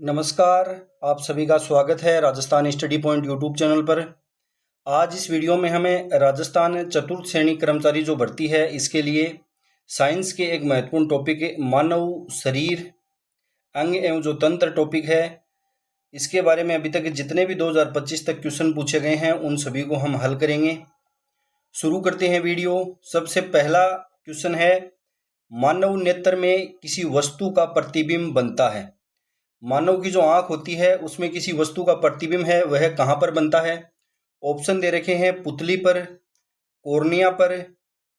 नमस्कार। आप सभी का स्वागत है Rajasthan study point YouTube channel पर। आज इस वीडियो में हमें राजस्थान चतुर्थ श्रेणी कर्मचारी जो भर्ती है इसके लिए साइंस के एक महत्वपूर्ण टॉपिक मानव शरीर अंग एवं जो तंत्र टॉपिक है इसके बारे में अभी तक जितने भी 2025 तक क्वेश्चन पूछे गए हैं उन सभी को हम हल करेंगे। शुरू करते हैं वीडियो। सबसे पहला क्वेश्चन है, मानव नेत्र में किसी वस्तु का प्रतिबिंब बनता है। मानव की जो आंख होती है उसमें किसी वस्तु का प्रतिबिंब है वह कहाँ पर बनता है। ऑप्शन दे रखे हैं पुतली पर, कॉर्निया पर,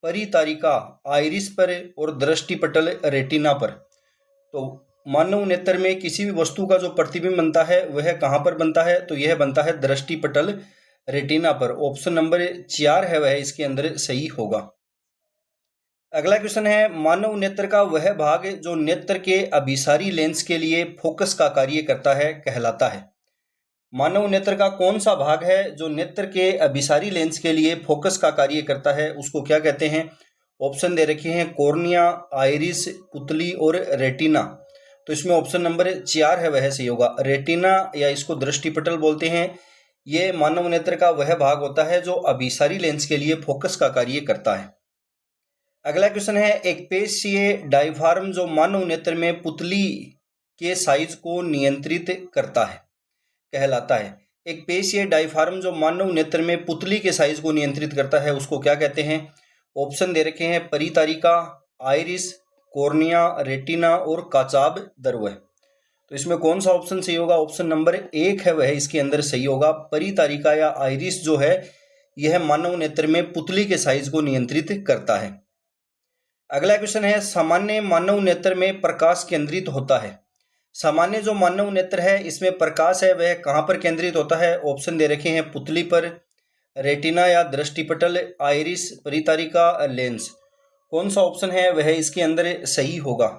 परितारिका आइरिस पर और दृष्टिपटल रेटिना पर। तो मानव नेत्र में किसी भी वस्तु का जो प्रतिबिंब बनता है वह कहाँ पर बनता है, तो यह बनता है दृष्टिपटल रेटिना पर। ऑप्शन नंबर 4 है वह इसके अंदर सही होगा। अगला क्वेश्चन है, मानव नेत्र का वह भाग जो नेत्र के अभिसारी लेंस के लिए फोकस का कार्य करता है कहलाता है। मानव नेत्र का कौन सा भाग है जो नेत्र के अभिसारी लेंस के लिए फोकस का कार्य करता है, उसको क्या कहते हैं। ऑप्शन दे रखे हैं कॉर्निया, आइरिस, पुतली और रेटिना। तो इसमें ऑप्शन नंबर 4 है वह सही होगा। रेटिना या इसको दृष्टिपटल बोलते हैं। ये मानव नेत्र का वह भाग होता है जो अभिसारी लेंस के लिए फोकस का कार्य करता है। अगला क्वेश्चन है, एक पेशीय डायफ्राम जो मानव नेत्र में पुतली के साइज को नियंत्रित करता है कहलाता है। एक पेशीय डायफ्राम जो मानव नेत्र में पुतली के साइज को नियंत्रित करता है उसको क्या कहते हैं। ऑप्शन दे रखे हैं परितारिका, आइरिस, कॉर्निया, रेटिना और काचाब दर्व। तो इसमें कौन सा ऑप्शन सही होगा। ऑप्शन नंबर 1 है वह इसके अंदर सही होगा। परितारिका या आइरिस जो है यह मानव नेत्र में पुतली के साइज को नियंत्रित करता है। अगला क्वेश्चन है, सामान्य मानव नेत्र में प्रकाश केंद्रित होता है। सामान्य जो मानव नेत्र है इसमें प्रकाश है वह कहाँ पर केंद्रित होता है। ऑप्शन दे रखे हैं पुतली पर, रेटिना या दृष्टिपटल, आइरिस, परितारिका, लेंस। कौन सा ऑप्शन है वह इसके अंदर सही होगा।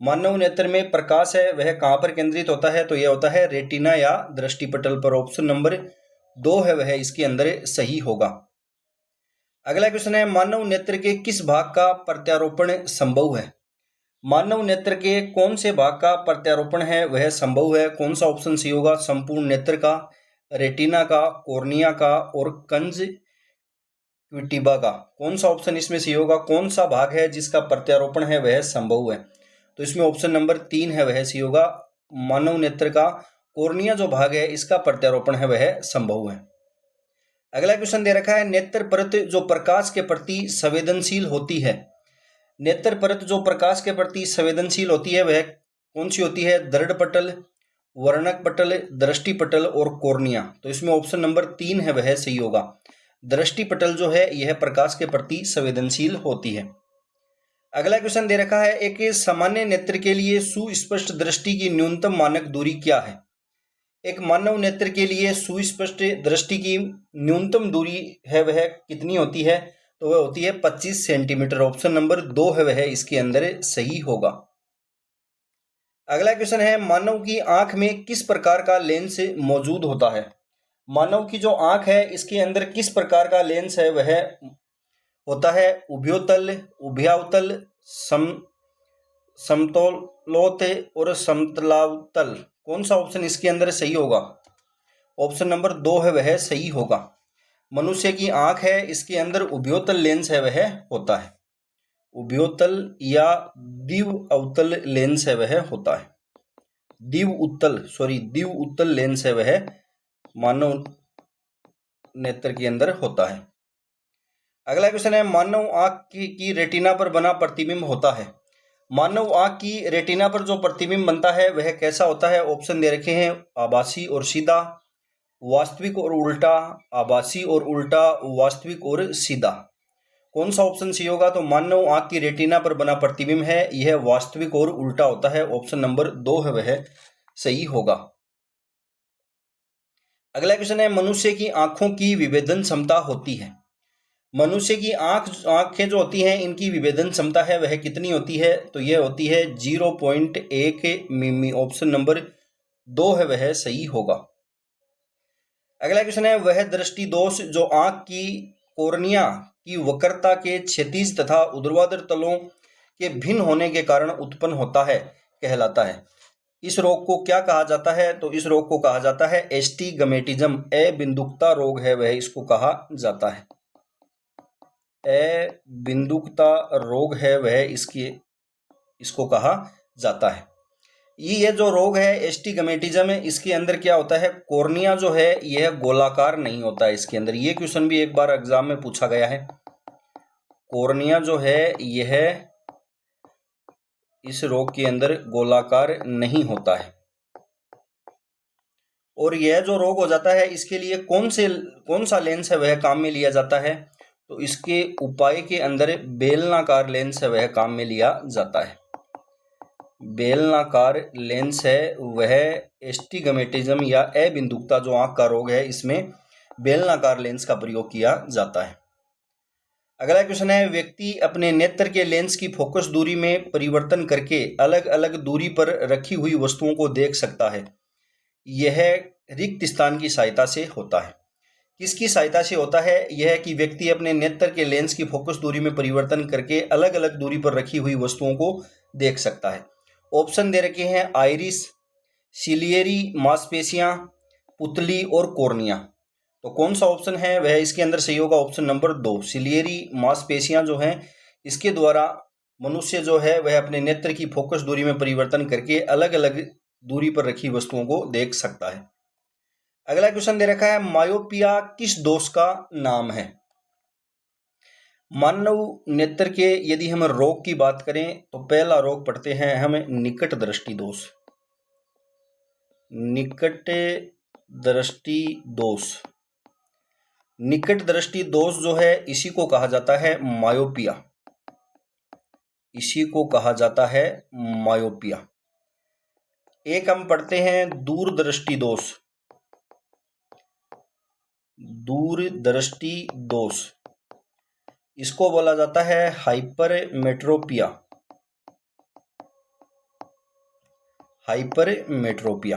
मानव नेत्र में प्रकाश है वह कहाँ पर केंद्रित होता है, तो यह होता है रेटिना या दृष्टिपटल पर। ऑप्शन नंबर 2 है वह इसके अंदर सही होगा। अगला क्वेश्चन है, मानव नेत्र के किस भाग का प्रत्यारोपण संभव है। मानव नेत्र के कौन से भाग का प्रत्यारोपण है वह संभव है। कौन सा ऑप्शन सही होगा। संपूर्ण नेत्र का, रेटिना का, कॉर्निया का और कंजक्टिवा का। कौन सा ऑप्शन इसमें सही होगा। कौन सा भाग है जिसका प्रत्यारोपण है वह संभव है, तो इसमें ऑप्शन नंबर 3 है वह सही होगा। मानव नेत्र का कॉर्निया जो भाग है इसका प्रत्यारोपण है वह संभव है। अगला क्वेश्चन दे रखा है, नेत्र परत जो प्रकाश के प्रति संवेदनशील होती है। नेत्र परत जो प्रकाश के प्रति संवेदनशील होती है वह कौन सी होती है। दृढ़ पटल, वर्णक पटल, दृष्टिपटल और कॉर्निया। तो इसमें ऑप्शन नंबर 3 है वह सही होगा। दृष्टिपटल जो है यह प्रकाश के प्रति संवेदनशील होती है। अगला क्वेश्चन दे रखा है, एक सामान्य नेत्र के लिए सुस्पष्ट दृष्टि की न्यूनतम मानक दूरी क्या है। एक मानव नेत्र के लिए सुस्पष्ट दृष्टि की न्यूनतम दूरी है वह कितनी होती है, तो वह होती है 25 सेंटीमीटर। ऑप्शन नंबर 2 है वह इसके अंदर सही होगा। अगला क्वेश्चन है, मानव की आंख में किस प्रकार का लेंस मौजूद होता है। मानव की जो आंख है इसके अंदर किस प्रकार का लेंस है वह होता है। उभयोतल, उभयावतल, समतलोत और समतलावतल। कौन सा ऑप्शन इसके अंदर सही होगा। ऑप्शन नंबर 2 है वह सही होगा। मनुष्य की आंख है इसके अंदर उभयोतल लेंस है वह होता है। उभयोतल या दिव अवतल लेंस है वह होता है। दिव उत्तल लेंस है वह मानव नेत्र के अंदर होता है। अगला क्वेश्चन है, मानव आंख की रेटिना पर बना प्रतिबिंब होता है। मानव आंख की रेटिना पर जो प्रतिबिंब बनता है वह कैसा होता है। ऑप्शन दे रखे हैं आभासी और सीधा, वास्तविक और उल्टा, आभासी और उल्टा, वास्तविक और सीधा। कौन सा ऑप्शन सही होगा। तो मानव आंख की रेटिना पर बना प्रतिबिंब है यह वास्तविक और उल्टा होता है। ऑप्शन नंबर 2 है वह सही होगा। अगला क्वेश्चन है, मनुष्य की आंखों की विभेदन क्षमता होती है। मनुष्य की आंखें जो होती हैं इनकी विभेदन क्षमता है वह कितनी होती है, तो यह होती है 0.1 मिमी। ऑप्शन नंबर 2 है वह सही होगा। अगला क्वेश्चन है, वह दृष्टि दोष जो आंख की कॉर्निया की वक्रता के क्षैतिज तथा ऊर्ध्वाधर तलों के भिन्न होने के कारण उत्पन्न होता है कहलाता है। इस रोग को क्या कहा जाता है? तो इस रोग को कहा जाता है एस्टिगमेटिज्म, अबिंदुकता रोग है वह इसको कहा जाता है। अबिंदुकता रोग है वह इसको कहा जाता है। ये जो रोग है एस्टिगमेटिज्म है, इसके अंदर क्या होता है, कॉर्निया जो है यह गोलाकार नहीं होता है इसके अंदर। ये क्वेश्चन भी एक बार एग्जाम में पूछा गया है। कॉर्निया जो है यह इस रोग के अंदर गोलाकार नहीं होता है। और यह जो रोग हो जाता है इसके लिए कौन सा लेंस है वह काम में लिया जाता है? तो इसके उपाय के अंदर बेलनाकार लेंस है वह काम में लिया जाता है। बेलनाकार लेंस है वह एस्टिगमेटिज्म या अबिंदुकता जो आंख का रोग है इसमें बेलनाकार लेंस का प्रयोग किया जाता है। अगला क्वेश्चन है, व्यक्ति अपने नेत्र के लेंस की फोकस दूरी में परिवर्तन करके अलग अलग दूरी पर रखी हुई वस्तुओं को देख सकता है। यह रिक्त स्थान की सहायता से होता है। किसकी सहायता से होता है? यह कि व्यक्ति अपने नेत्र के लेंस की फोकस दूरी में परिवर्तन करके अलग अलग दूरी पर रखी हुई वस्तुओं को देख सकता है। ऑप्शन दे रखे हैं आइरिस, सिलियरी मांसपेशियां, पुतली और कॉर्निया। तो कौन सा ऑप्शन है वह इसके अंदर सही होगा? ऑप्शन नंबर 2, सिलियरी मांसपेशियां जो हैं इसके द्वारा मनुष्य जो है वह अपने नेत्र की फोकस दूरी में परिवर्तन करके अलग अलग दूरी पर रखी वस्तुओं को देख सकता है। अगला क्वेश्चन दे रखा है, मायोपिया किस दोष का नाम है? मानव नेत्र के यदि हम रोग की बात करें तो पहला रोग पढ़ते हैं हम निकट दृष्टि दोष। निकट दृष्टि दोष, निकट दृष्टि दोष जो है इसी को कहा जाता है मायोपिया। इसी को कहा जाता है मायोपिया। एक हम पढ़ते हैं दूरदृष्टि दोष। दूरदृष्टि दोष इसको बोला जाता है हाइपरमेट्रोपिया। हाइपरमेट्रोपिया।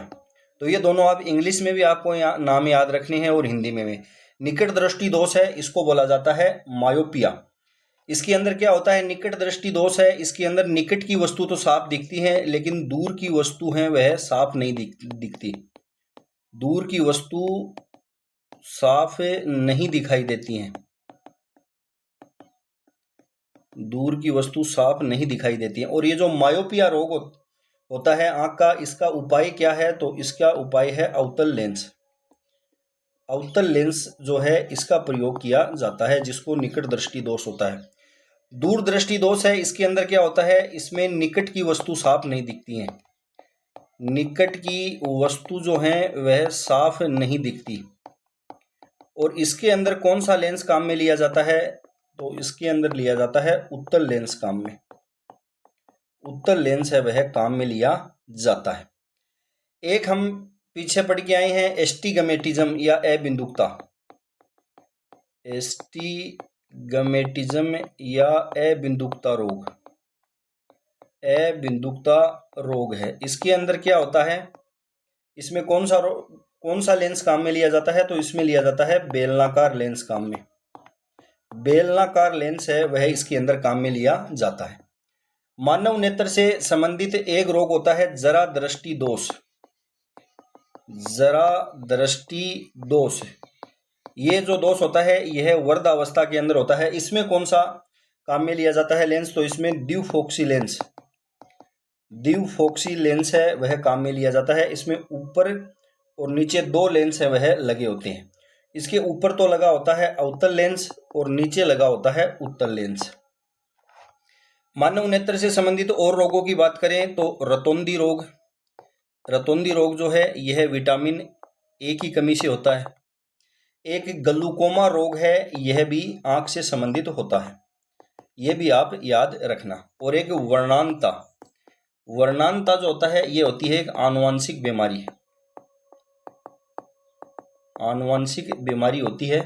तो ये दोनों आप इंग्लिश में भी आपको नाम याद रखने हैं और हिंदी में भी। निकट दृष्टि दोष है इसको बोला जाता है मायोपिया। इसके अंदर क्या होता है, निकट दृष्टि दोष है इसके अंदर निकट की वस्तु तो साफ दिखती है लेकिन दूर की वस्तु है वह साफ नहीं दिखती। दूर की वस्तु साफ नहीं दिखाई देती हैं। दूर की वस्तु साफ नहीं दिखाई देती है। और ये जो मायोपिया रोग होता है आंख का, इसका उपाय क्या है? तो इसका उपाय है अवतल लेंस। अवतल लेंस जो है इसका प्रयोग किया जाता है जिसको निकट दृष्टि दोष होता है। दूर दृष्टि दोष है इसके अंदर क्या होता है, इसमें निकट की वस्तु साफ नहीं दिखती है। निकट की वस्तु जो है वह साफ नहीं दिखती। और इसके अंदर कौन सा लेंस काम में लिया जाता है? तो इसके अंदर लिया जाता है उत्तल लेंस काम में। उत्तल लेंस है वह काम में लिया जाता है। एक हम पीछे पढ़ के आए हैं एस्टिगमेटिज्म या अबिंदुकता। एस्टिगमेटिज्म या अबिंदुकता रोग, अबिंदुकता रोग है। इसके अंदर क्या होता है, इसमें कौन सा लेंस काम में लिया जाता है? तो इसमें लिया जाता है बेलनाकार लेंस काम में। बेलनाकार लेंस है वह इसके अंदर काम में लिया जाता है। मानव नेत्र से संबंधित एक रोग होता है जरा दृष्टि दोष। जरा दृष्टि दोष, ये जो दोष होता है यह वृद्धावस्था के अंदर होता है। इसमें कौन सा काम में लिया जाता है लेंस? तो इसमें ड्यूफोक्सी लेंस, ड्यूफोक्सी लेंस है वह काम में लिया जाता है। इसमें ऊपर और नीचे दो लेंस है वह लगे होते हैं। इसके ऊपर तो लगा होता है अवतल लेंस और नीचे लगा होता है उत्तल लेंस। मानव नेत्र से संबंधित और रोगों की बात करें तो रतौंधी रोग। रतौंधी रोग जो है यह विटामिन ए की कमी से होता है। एक ग्लूकोमा रोग है, यह भी आंख से संबंधित होता है, यह भी आप याद रखना। और एक वर्णांता, वर्णांता जो होता है यह होती है एक आनुवांशिक बीमारी, आनुवांशिक बीमारी होती है।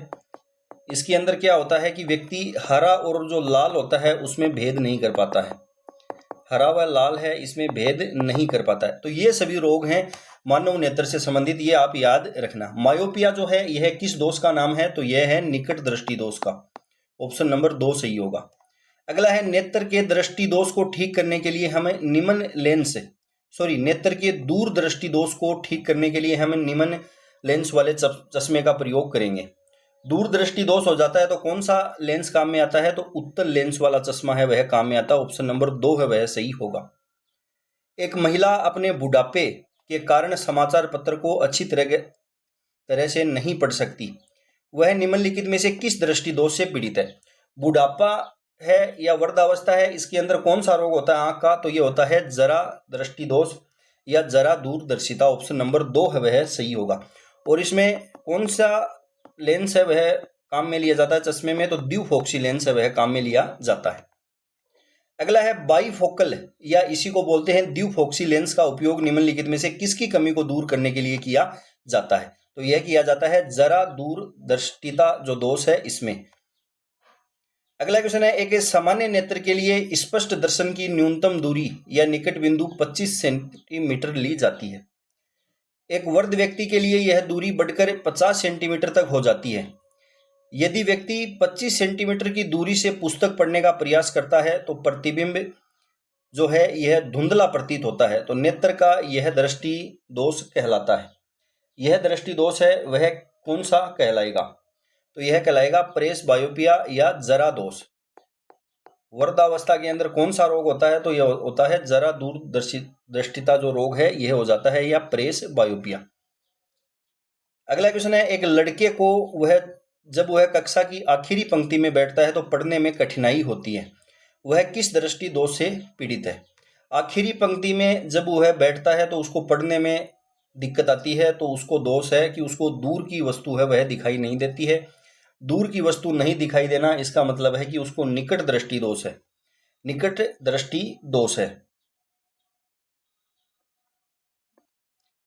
इसके अंदर क्या होता है कि व्यक्ति हरा और जो लाल होता है उसमें भेद नहीं कर पाता है। हरा व लाल है इसमें भेद नहीं कर पाता है। तो ये सभी रोग हैं मानव नेत्र से संबंधित, ये आप याद रखना। मायोपिया जो है यह किस दोष का नाम है? तो यह है निकट दृष्टि दोष का। ऑप्शन नंबर 2 सही होगा। अगला है, नेत्र के दृष्टि दोष को ठीक करने के लिए हमें निम्न लेंस नेत्र के दूरदृष्टि दोष को ठीक करने के लिए हम निम्न लेंस वाले चश्मे का प्रयोग करेंगे। दूरदृष्टि दोष हो जाता है तो कौन सा लेंस काम में आता है, तो उत्तल लेंस वाला चश्मा है वह काम में आता है। ऑप्शन नंबर 2 है वह सही होगा। एक महिला अपने बुढ़ापे के कारण समाचार पत्र को अच्छी तरह से नहीं पढ़ सकती, वह निम्नलिखित में से किस दृष्टि दोष से पीड़ित है? बुढ़ापा है या वृद्धावस्था है, इसके अंदर कौन सा रोग होता है आंख का, तो ये होता है जरा दृष्टि दोष या जरा दूरदर्शिता। ऑप्शन नंबर 2 है वह सही होगा। और इसमें कौन सा लेंस है वह काम में लिया जाता है चश्मे में, तो द्विफोक्सी लेंस है वह काम में लिया जाता है। अगला है बाईफोकल या इसी को बोलते हैं द्विफोक्सी लेंस का उपयोग निम्नलिखित में से किसकी कमी को दूर करने के लिए किया जाता है, तो यह किया जाता है जरा दूरदर्शिता जो दोष है इसमें। अगला क्वेश्चन है, एक सामान्य नेत्र के लिए स्पष्ट दर्शन की न्यूनतम दूरी या निकट बिंदु 25 सेंटीमीटर ली जाती है। एक वृद्ध व्यक्ति के लिए यह दूरी बढ़कर 50 सेंटीमीटर तक हो जाती है। यदि व्यक्ति 25 सेंटीमीटर की दूरी से पुस्तक पढ़ने का प्रयास करता है तो प्रतिबिंब जो है यह धुंधला प्रतीत होता है, तो नेत्र का यह दृष्टि दोष कहलाता है। यह दृष्टि दोष है वह कौन सा कहलाएगा, तो यह कहलाएगा प्रेस बायोपिया या जरा दोष। वृद्धावस्था के अंदर कौन सा रोग होता है, तो यह होता है जरा दूरदर्शिता जो रोग है यह हो जाता है या प्रेस बायोपिया। अगला क्वेश्चन है, एक लड़के को जब वह कक्षा की आखिरी पंक्ति में बैठता है तो पढ़ने में कठिनाई होती है, वह किस दृष्टि दोष से पीड़ित है? आखिरी पंक्ति में जब वह बैठता है तो उसको पढ़ने में दिक्कत आती है, तो उसको दोष है कि उसको दूर की वस्तु है वह दिखाई नहीं देती है। दूर की वस्तु नहीं दिखाई देना इसका मतलब है कि उसको निकट दृष्टि दोष है। निकट दृष्टि दोष है,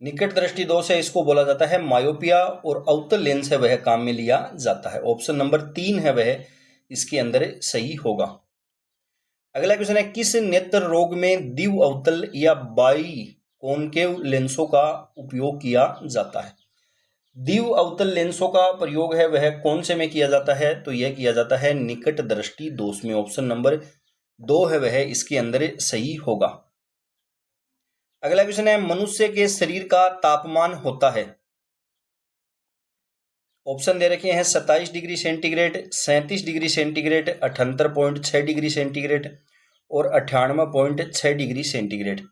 निकट दृष्टि दोष है, इसको बोला जाता है मायोपिया। और अवतल लेंस है वह काम में लिया जाता है। ऑप्शन नंबर 3 है वह इसके अंदर सही होगा। अगला क्वेश्चन है, किस नेत्र रोग में द्वि अवतल या बाई कॉनकेव लेंसों का उपयोग किया जाता है? द्वि अवतल लेंसों का प्रयोग है वह कौन से में किया जाता है, तो यह किया जाता है निकट दृष्टि दोष में। ऑप्शन नंबर 2 है वह इसके अंदर सही होगा। अगला क्वेश्चन है, मनुष्य के शरीर का तापमान होता है, ऑप्शन दे रखे हैं 27 degree centigrade, 37 degree centigrade, 78.6 degree centigrade और 98.6 डिग्री सेंटीग्रेड।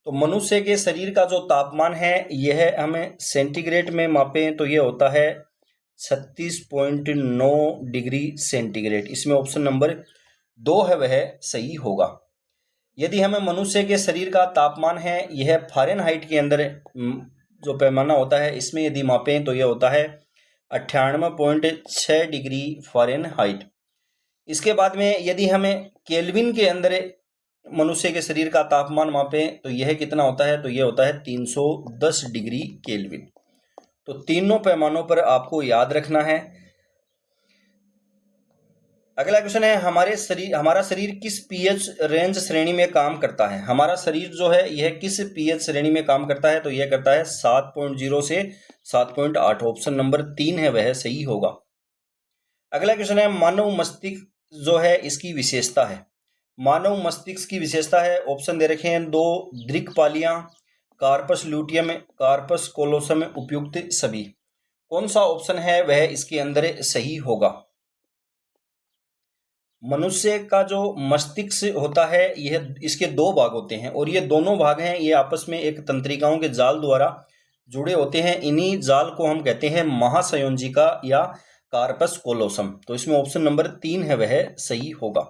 तो मनुष्य के शरीर का जो तापमान है यह हमें सेंटीग्रेड में मापें तो यह होता है 36.9 डिग्री सेंटीग्रेड। इसमें ऑप्शन नंबर 2 है वह सही होगा। यदि हमें मनुष्य के शरीर का तापमान है यह फ़ारेनहाइट के अंदर जो पैमाना होता है इसमें यदि मापें तो यह होता है 98.6 डिग्री फ़ारेनहाइट। इसके बाद में यदि हमें केल्विन के अंदर मनुष्य के शरीर का तापमान मापें तो यह कितना होता है, तो यह होता है 310 डिग्री केल्विन। तो तीनों पैमानों पर आपको याद रखना है। अगला क्वेश्चन है, हमारा शरीर किस पीएच रेंज श्रेणी में काम करता है? हमारा शरीर जो है यह किस पीएच श्रेणी में काम करता है, तो यह करता है 7.0 से 7.8। ऑप्शन नंबर 3 है वह सही होगा। अगला क्वेश्चन है, मानव मस्तिष्क जो है इसकी विशेषता है। मानव मस्तिष्क की विशेषता है, ऑप्शन दे रखे हैं 2 दृक्पालियां, कार्पस ल्यूटियम, कार्पस कोलोसम, उपयुक्त सभी। कौन सा ऑप्शन है वह इसके अंदर सही होगा? मनुष्य का जो मस्तिष्क होता है यह इसके 2 भाग होते हैं और ये दोनों भाग हैं ये आपस में एक तंत्रिकाओं के जाल द्वारा जुड़े होते हैं। इन्हीं जाल को हम कहते हैं महासंयोजिका या कार्पस कोलोसम। तो इसमें ऑप्शन नंबर 3 है वह सही होगा,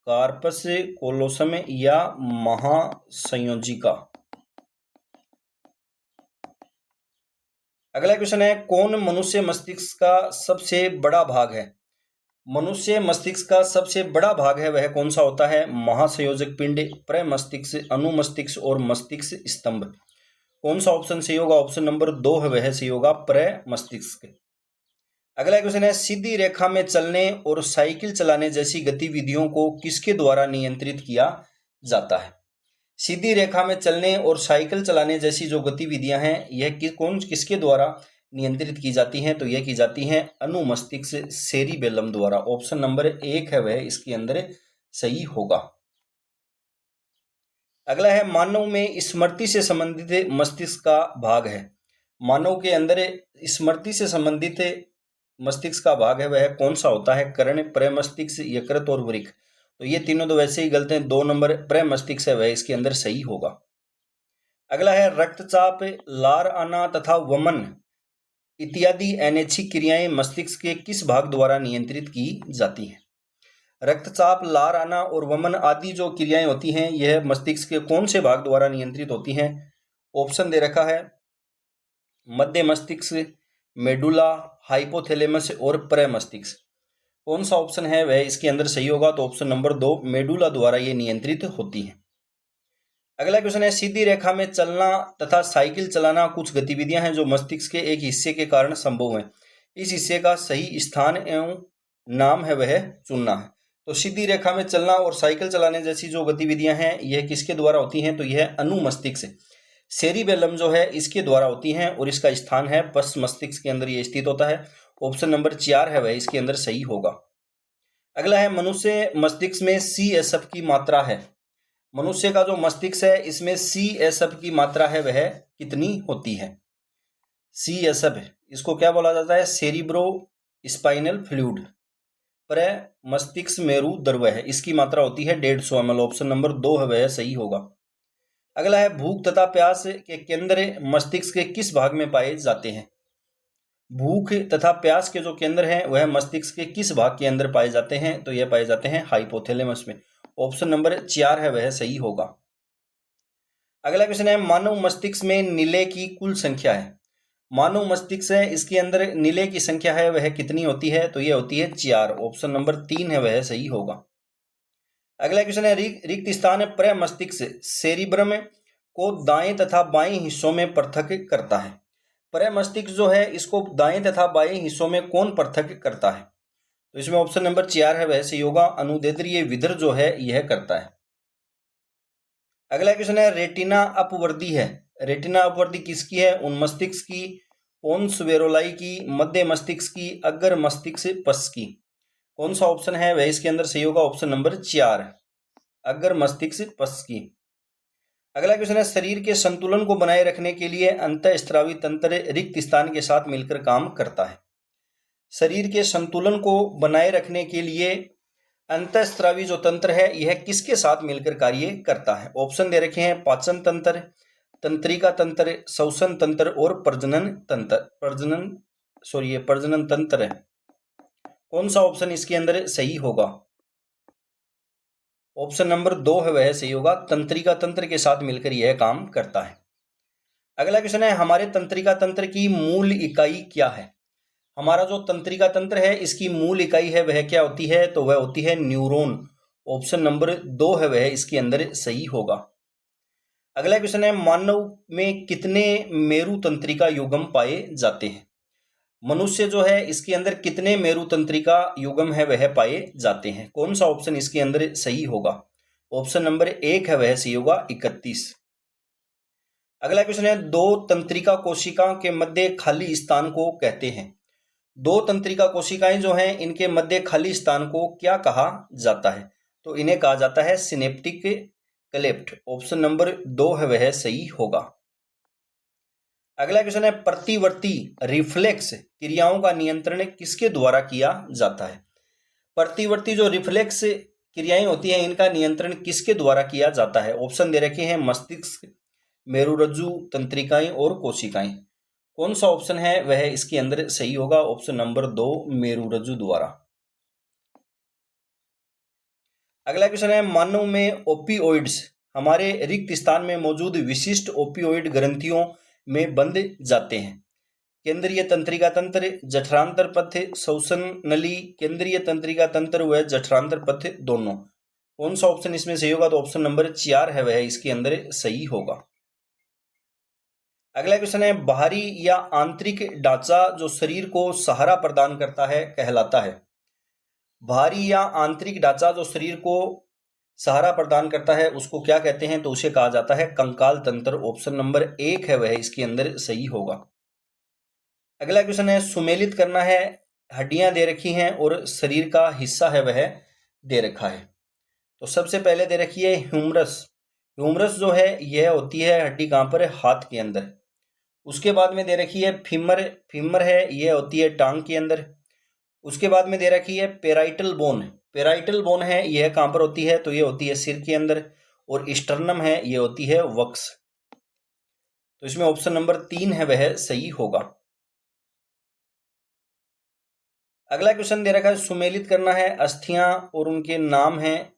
कार्पस कोलोसम या महासंयोजिका। अगला क्वेश्चन है, कौन मनुष्य मस्तिष्क का सबसे बड़ा भाग है? मनुष्य मस्तिष्क का सबसे बड़ा भाग है वह कौन सा होता है? महासंयोजक पिंड, प्रमस्तिष्क, अनुमस्तिष्क और मस्तिष्क स्तंभ। कौन सा ऑप्शन सही होगा? ऑप्शन नंबर 2 है वह सही होगा, प्रमस्तिष्क। अगला क्वेश्चन है, सीधी रेखा में चलने और साइकिल चलाने जैसी गतिविधियों को किसके द्वारा नियंत्रित किया जाता है? सीधी रेखा में चलने और साइकिल चलाने जैसी जो गतिविधियां हैं यह किसके द्वारा नियंत्रित की जाती हैं, तो यह की जाती हैं अनुमस्तिष्क सेरिबेलम द्वारा। ऑप्शन नंबर 1 है वह इसके अंदर सही होगा। अगला है मानव में स्मृति से संबंधित मस्तिष्क का भाग है। मानव के अंदर स्मृति से संबंधित मस्तिष्क का भाग है वह कौन सा होता है? कर्ण, प्रमस्तिष्क, यकृत और वृक्क। तो ये तीनों तो वैसे ही गलत हैं। 2 नंबर प्रमस्तिष्क है वह इसके अंदर सही होगा। अगला है रक्तचाप, लार आना तथा वमन इत्यादि अनैच्छिक क्रियाएं मस्तिष्क के किस भाग द्वारा नियंत्रित की जाती हैं? रक्तचाप, लार आना और वमन आदि जो क्रियाएं होती हैं यह मस्तिष्क के कौन से भाग द्वारा नियंत्रित होती हैं? ऑप्शन दे रखा है मध्य मस्तिष्क, मेडुला, हाइपोथैलेमस और प्रमस्तिष्क। कौन सा ऑप्शन है वह इसके अंदर सही होगा? तो ऑप्शन नंबर 2 मेडुला द्वारा ये नियंत्रित होती है। अगला क्वेश्चन है सीधी रेखा में चलना तथा साइकिल चलाना कुछ गतिविधियां हैं जो मस्तिष्क के एक हिस्से के कारण संभव हैं। इस हिस्से का सही स्थान एवं नाम है वह चुनना है। तो सीधी रेखा में चलना और साइकिल चलाने जैसी जो गतिविधियां हैं यह किसके द्वारा होती हैं? तो यह अनुमस्तिष्क, सेरिबेलम जो है इसके द्वारा होती हैं और इसका स्थान है पश्च मस्तिष्क के अंदर ये स्थित होता है। ऑप्शन नंबर 4 है वह इसके अंदर सही होगा। अगला है मनुष्य मस्तिष्क में CSF की मात्रा है। मनुष्य का जो मस्तिष्क है इसमें CSF की मात्रा है वह कितनी होती है? CSF इसको क्या बोला जाता है? सेरिब्रो स्पाइनल फ्लूइड, मस्तिष्क मेरु द्रव्य है, इसकी मात्रा होती है 150 ml। ऑप्शन नंबर 2 है वह सही होगा। अगला है भूख तथा प्यास के केंद्र मस्तिष्क के किस भाग में पाए जाते हैं? भूख तथा प्यास के जो केंद्र हैं वह मस्तिष्क के किस भाग के अंदर पाए जाते हैं? तो यह पाए जाते हैं हाइपोथैलेमस में। ऑप्शन नंबर 4 है वह सही होगा। अगला क्वेश्चन है मानव मस्तिष्क में नीले की कुल संख्या है। मानव मस्तिष्क है इसके अंदर नीले की संख्या है वह कितनी होती है? तो यह होती है 4। ऑप्शन नंबर 3 है वह सही होगा। अगला क्वेश्चन है रिक्त स्थान प्रमस्तिष्क सेरिब्रम को दाएं तथा बाएं हिस्सों में पृथक करता है। प्रमस्तिष्क जो है इसको दाएं तथा बाएं हिस्सों में कौन पृथक करता है? तो इसमें ऑप्शन नंबर 4 है वह सही होगा। अनुदैर्ध्य विधर जो है यह करता है। अगला क्वेश्चन है रेटिना अपवर्दी है। रेटिना अपवर्दी किसकी है? उन मस्तिष्क की, पोन्स वेरोलाई की, मध्य मस्तिष्क की, अग्र मस्तिष्क पश्च की। कौन सा ऑप्शन है वह इसके अंदर सही होगा? ऑप्शन नंबर 4 अग्र मस्तिष्क पश्च की। अगला क्वेश्चन है शरीर के संतुलन को बनाए रखने के लिए अंतःस्रावी तंत्र रिक्त स्थान के साथ मिलकर काम करता है। शरीर के संतुलन को बनाए रखने के लिए अंतःस्रावी जो तंत्र है यह किसके साथ मिलकर कार्य करता है? ऑप्शन दे रखे हैं पाचन तंत्र, तंत्रिका तंत्र, श्वसन तंत्र और प्रजनन तंत्र। प्रजनन तंत्र है। कौन सा ऑप्शन इसके अंदर सही होगा? ऑप्शन नंबर 2 है वह सही होगा। तंत्रिका तंत्र के साथ मिलकर यह काम करता है। अगला क्वेश्चन है हमारे तंत्रिका तंत्र की मूल इकाई क्या है? हमारा जो तंत्रिका तंत्र है इसकी मूल इकाई है वह क्या होती है? तो वह होती है न्यूरॉन। ऑप्शन नंबर 2 है वह इसके अंदर सही होगा। अगला क्वेश्चन है मानव में कितने मेरु तंत्रिका युग्म पाए जाते हैं? मनुष्य जो है इसके अंदर कितने मेरु तंत्रिका युग्म है वह पाए जाते हैं? कौन सा ऑप्शन इसके अंदर सही होगा? ऑप्शन नंबर 1 है वह सही होगा 31। अगला क्वेश्चन है दो तंत्रिका कोशिकाओं के मध्य खाली स्थान को कहते हैं। दो तंत्रिका कोशिकाएं जो हैं इनके मध्य खाली स्थान को क्या कहा जाता है? तो इन्हें कहा जाता है सिनेप्टिक क्लेफ्ट। ऑप्शन नंबर 2 है वह सही होगा। अगला क्वेश्चन है प्रतिवर्ती रिफ्लेक्स क्रियाओं का नियंत्रण किसके द्वारा किया जाता है? प्रतिवर्ती जो रिफ्लेक्स क्रियाएं होती हैं इनका नियंत्रण किसके द्वारा किया जाता है? ऑप्शन दे रखे हैं मस्तिष्क, मेरुरज्जु, तंत्रिकाएं और कोशिकाएं। कौन सा ऑप्शन है वह इसके अंदर सही होगा? ऑप्शन नंबर 2 मेरुरज्जु द्वारा। अगला क्वेश्चन है मानव में ओपिओइड्स हमारे रिक्त स्थान में मौजूद विशिष्ट ओपिओइड ग्रंथियों में बंध जाते हैं। केंद्रीय तंत्रिका तंत्र, जठरांतर पथ, श्वसन नली, केंद्रीय तंत्रिका तंत्र व जठरांतर पथ दोनों। कौन सा ऑप्शन इसमें सही होगा? तो ऑप्शन नंबर 4 है वह इसके अंदर सही होगा। अगला क्वेश्चन है बाहरी या आंतरिक ढांचा जो शरीर को सहारा प्रदान करता है कहलाता है। बाहरी या आंतरिक ढांचा जो शरीर को सहारा प्रदान करता है उसको क्या कहते हैं? तो उसे कहा जाता है कंकाल तंत्र। ऑप्शन नंबर 1 है वह इसके अंदर सही होगा। अगला क्वेश्चन है सुमेलित करना है, हड्डियां दे रखी हैं और शरीर का हिस्सा है वह दे रखा है। तो सबसे पहले दे रखी है ह्यूमरस। ह्यूमरस जो है यह होती है हड्डी कहाँ पर है, हाथ के अंदर। उसके बाद में दे रखी है फीमर, फीमर है यह होती है टांग के अंदर। उसके बाद में दे रखी है पेराइटल बोन, पेराइटल बोन है यह कहाँ पर होती है, तो ये होती है सिर के अंदर। और स्टर्नम है ये होती है वक्स। तो इसमें ऑप्शन नंबर 3 है वह सही होगा। अगला क्वेश्चन दे रखा है सुमेलित करना है अस्थियां और उनके नाम हैं,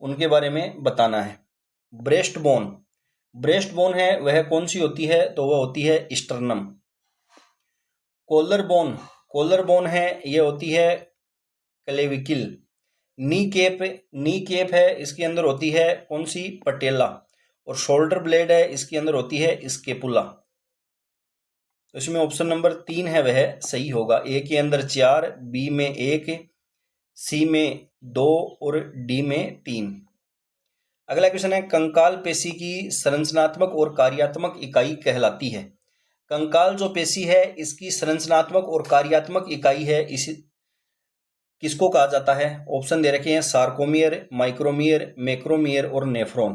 उनके बारे में बताना है। ब्रेस्ट बोन, ब्रेस्ट बोन है वह कौन सी होती है, तो वह होती है sternum. Collar bone, collar bone है यह होती है clavicle. Knee cap, knee cap है इसके अंदर होती है कौन सी, पटेला। और शोल्डर ब्लेड है इसके अंदर होती है स्केपुला। तो इसमें ऑप्शन नंबर 3 है वह सही होगा। ए के अंदर 4, बी में 1, सी में 2 और डी में 3। अगला क्वेश्चन है कंकाल पेशी की संरचनात्मक और कार्यात्मक इकाई कहलाती है। कंकाल जो पेशी है इसकी संरचनात्मक और कार्यात्मक इकाई है, इस किसको कहा जाता है? ऑप्शन दे रखे हैं सार्कोमियर, माइक्रोमियर, मैक्रोमियर और नेफ्रॉन।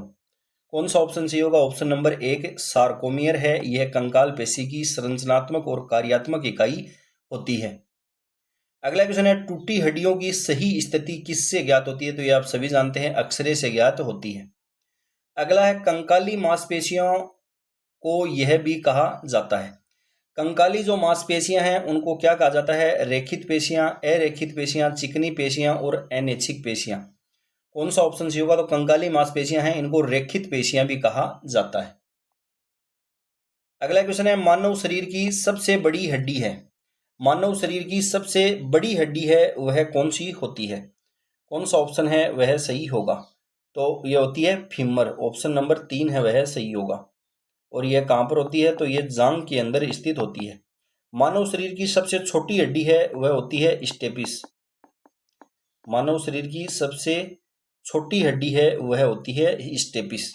कौन सा ऑप्शन सही होगा? ऑप्शन नंबर 1 सार्कोमियर है, यह कंकाल पेशी की संरचनात्मक और कार्यात्मक इकाई होती है। अगला क्वेश्चन है टूटी हड्डियों की सही स्थिति किससे ज्ञात होती है? तो ये आप सभी जानते हैं एक्सरे से ज्ञात होती है। अगला है कंकाली मांसपेशियों को यह भी कहा जाता है। कंकाली जो मांसपेशियां हैं उनको क्या कहा जाता है? रेखित पेशियां, अरेखित पेशियां, चिकनी पेशियां और अनैच्छिक पेशियां। कौन सा ऑप्शन सही होगा? तो कंकाली मांसपेशियां हैं इनको रेखित पेशियां भी कहा जाता है। अगला क्वेश्चन है मानव शरीर की सबसे बड़ी हड्डी है, मानव शरीर की सबसे बड़ी हड्डी है वह कौन सी होती है? कौन सा ऑप्शन है वह सही होगा? तो यह होती है फीमर। ऑप्शन नंबर 3 है वह सही होगा। और यह कहाँ पर होती है? तो यह जांघ के अंदर स्थित होती है। मानव शरीर की सबसे छोटी हड्डी है वह होती है स्टेपिस। मानव शरीर की सबसे छोटी हड्डी है वह होती है स्टेपिस।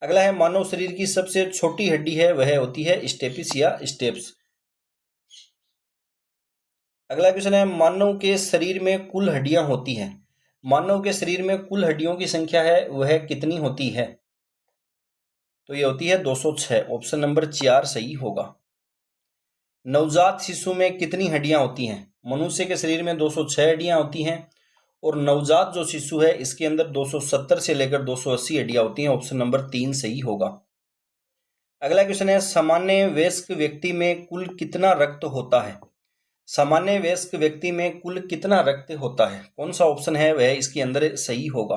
अगला है मानव शरीर की सबसे छोटी हड्डी है वह होती है स्टेपिस या स्टेप्स। अगला क्वेश्चन है मानव के शरीर में कुल हड्डियां होती हैं, मानव के शरीर में कुल हड्डियों की संख्या है वह कितनी होती है? तो यह होती है 206। ऑप्शन नंबर 4 सही होगा। नवजात शिशु में कितनी हड्डियां होती हैं? मनुष्य के शरीर में 206 हड्डियां होती हैं और नवजात जो शिशु है इसके अंदर 270 से लेकर 280 हड्डियां होती हैं। ऑप्शन नंबर 3 सही होगा। अगला क्वेश्चन है सामान्य वयस्क व्यक्ति में कुल कितना रक्त होता है? सामान्य वयस्क व्यक्ति में कुल कितना रक्त होता है? कौन सा ऑप्शन है वह इसके अंदर सही होगा?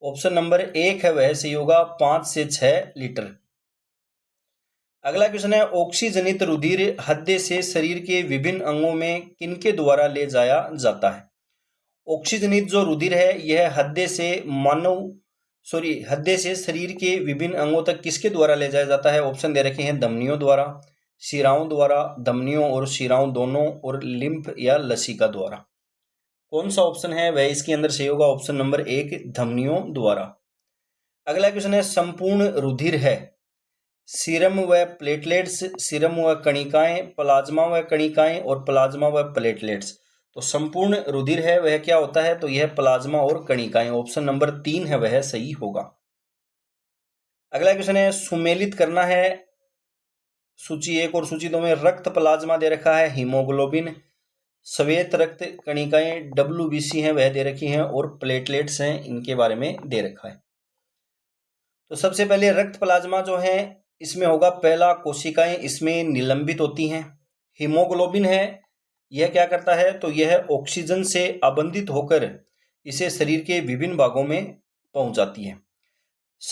ऑप्शन नंबर 1 है वह सही होगा, 5 से 6 लीटर। अगला क्वेश्चन है ऑक्सीजनित रुधिर हृदय से शरीर के विभिन्न अंगों में किनके द्वारा ले जाया जाता है? ऑक्सीजनित जो रुधिर है यह हृदय से शरीर के विभिन्न अंगों तक किसके द्वारा ले जाया जाता है? ऑप्शन दे रखे हैं धमनियों द्वारा, शिराओं द्वारा, धमनियों और शिराओं दोनों, और लिम्फ या लसिका द्वारा। कौन सा ऑप्शन है वह इसके अंदर सही होगा? ऑप्शन नंबर 1 धमनियों द्वारा। अगला क्वेश्चन है संपूर्ण रुधिर है सीरम व प्लेटलेट्स, सीरम व कणिकाएं, प्लाज्मा व कणिकाएं और प्लाज्मा व प्लेटलेट्स। तो संपूर्ण रुधिर है वह क्या होता है? तो यह प्लाज्मा और कणिकाएं। ऑप्शन नंबर 3 है वह सही होगा। अगला क्वेश्चन है सुमेलित करना है सूची 1 और सूची 2 में। रक्त प्लाज्मा दे रखा है, हीमोग्लोबिन, श्वेत रक्त कणिकाएं WBC हैं वह दे रखी हैं, और प्लेटलेट्स हैं इनके बारे में दे रखा है। तो सबसे पहले रक्त प्लाज्मा जो है इसमें होगा पहला कोशिकाएं इसमें निलंबित होती हैं। हीमोग्लोबिन है यह क्या करता है? तो यह ऑक्सीजन से आबंधित होकर इसे शरीर के विभिन्न भागों में पहुंचाती है।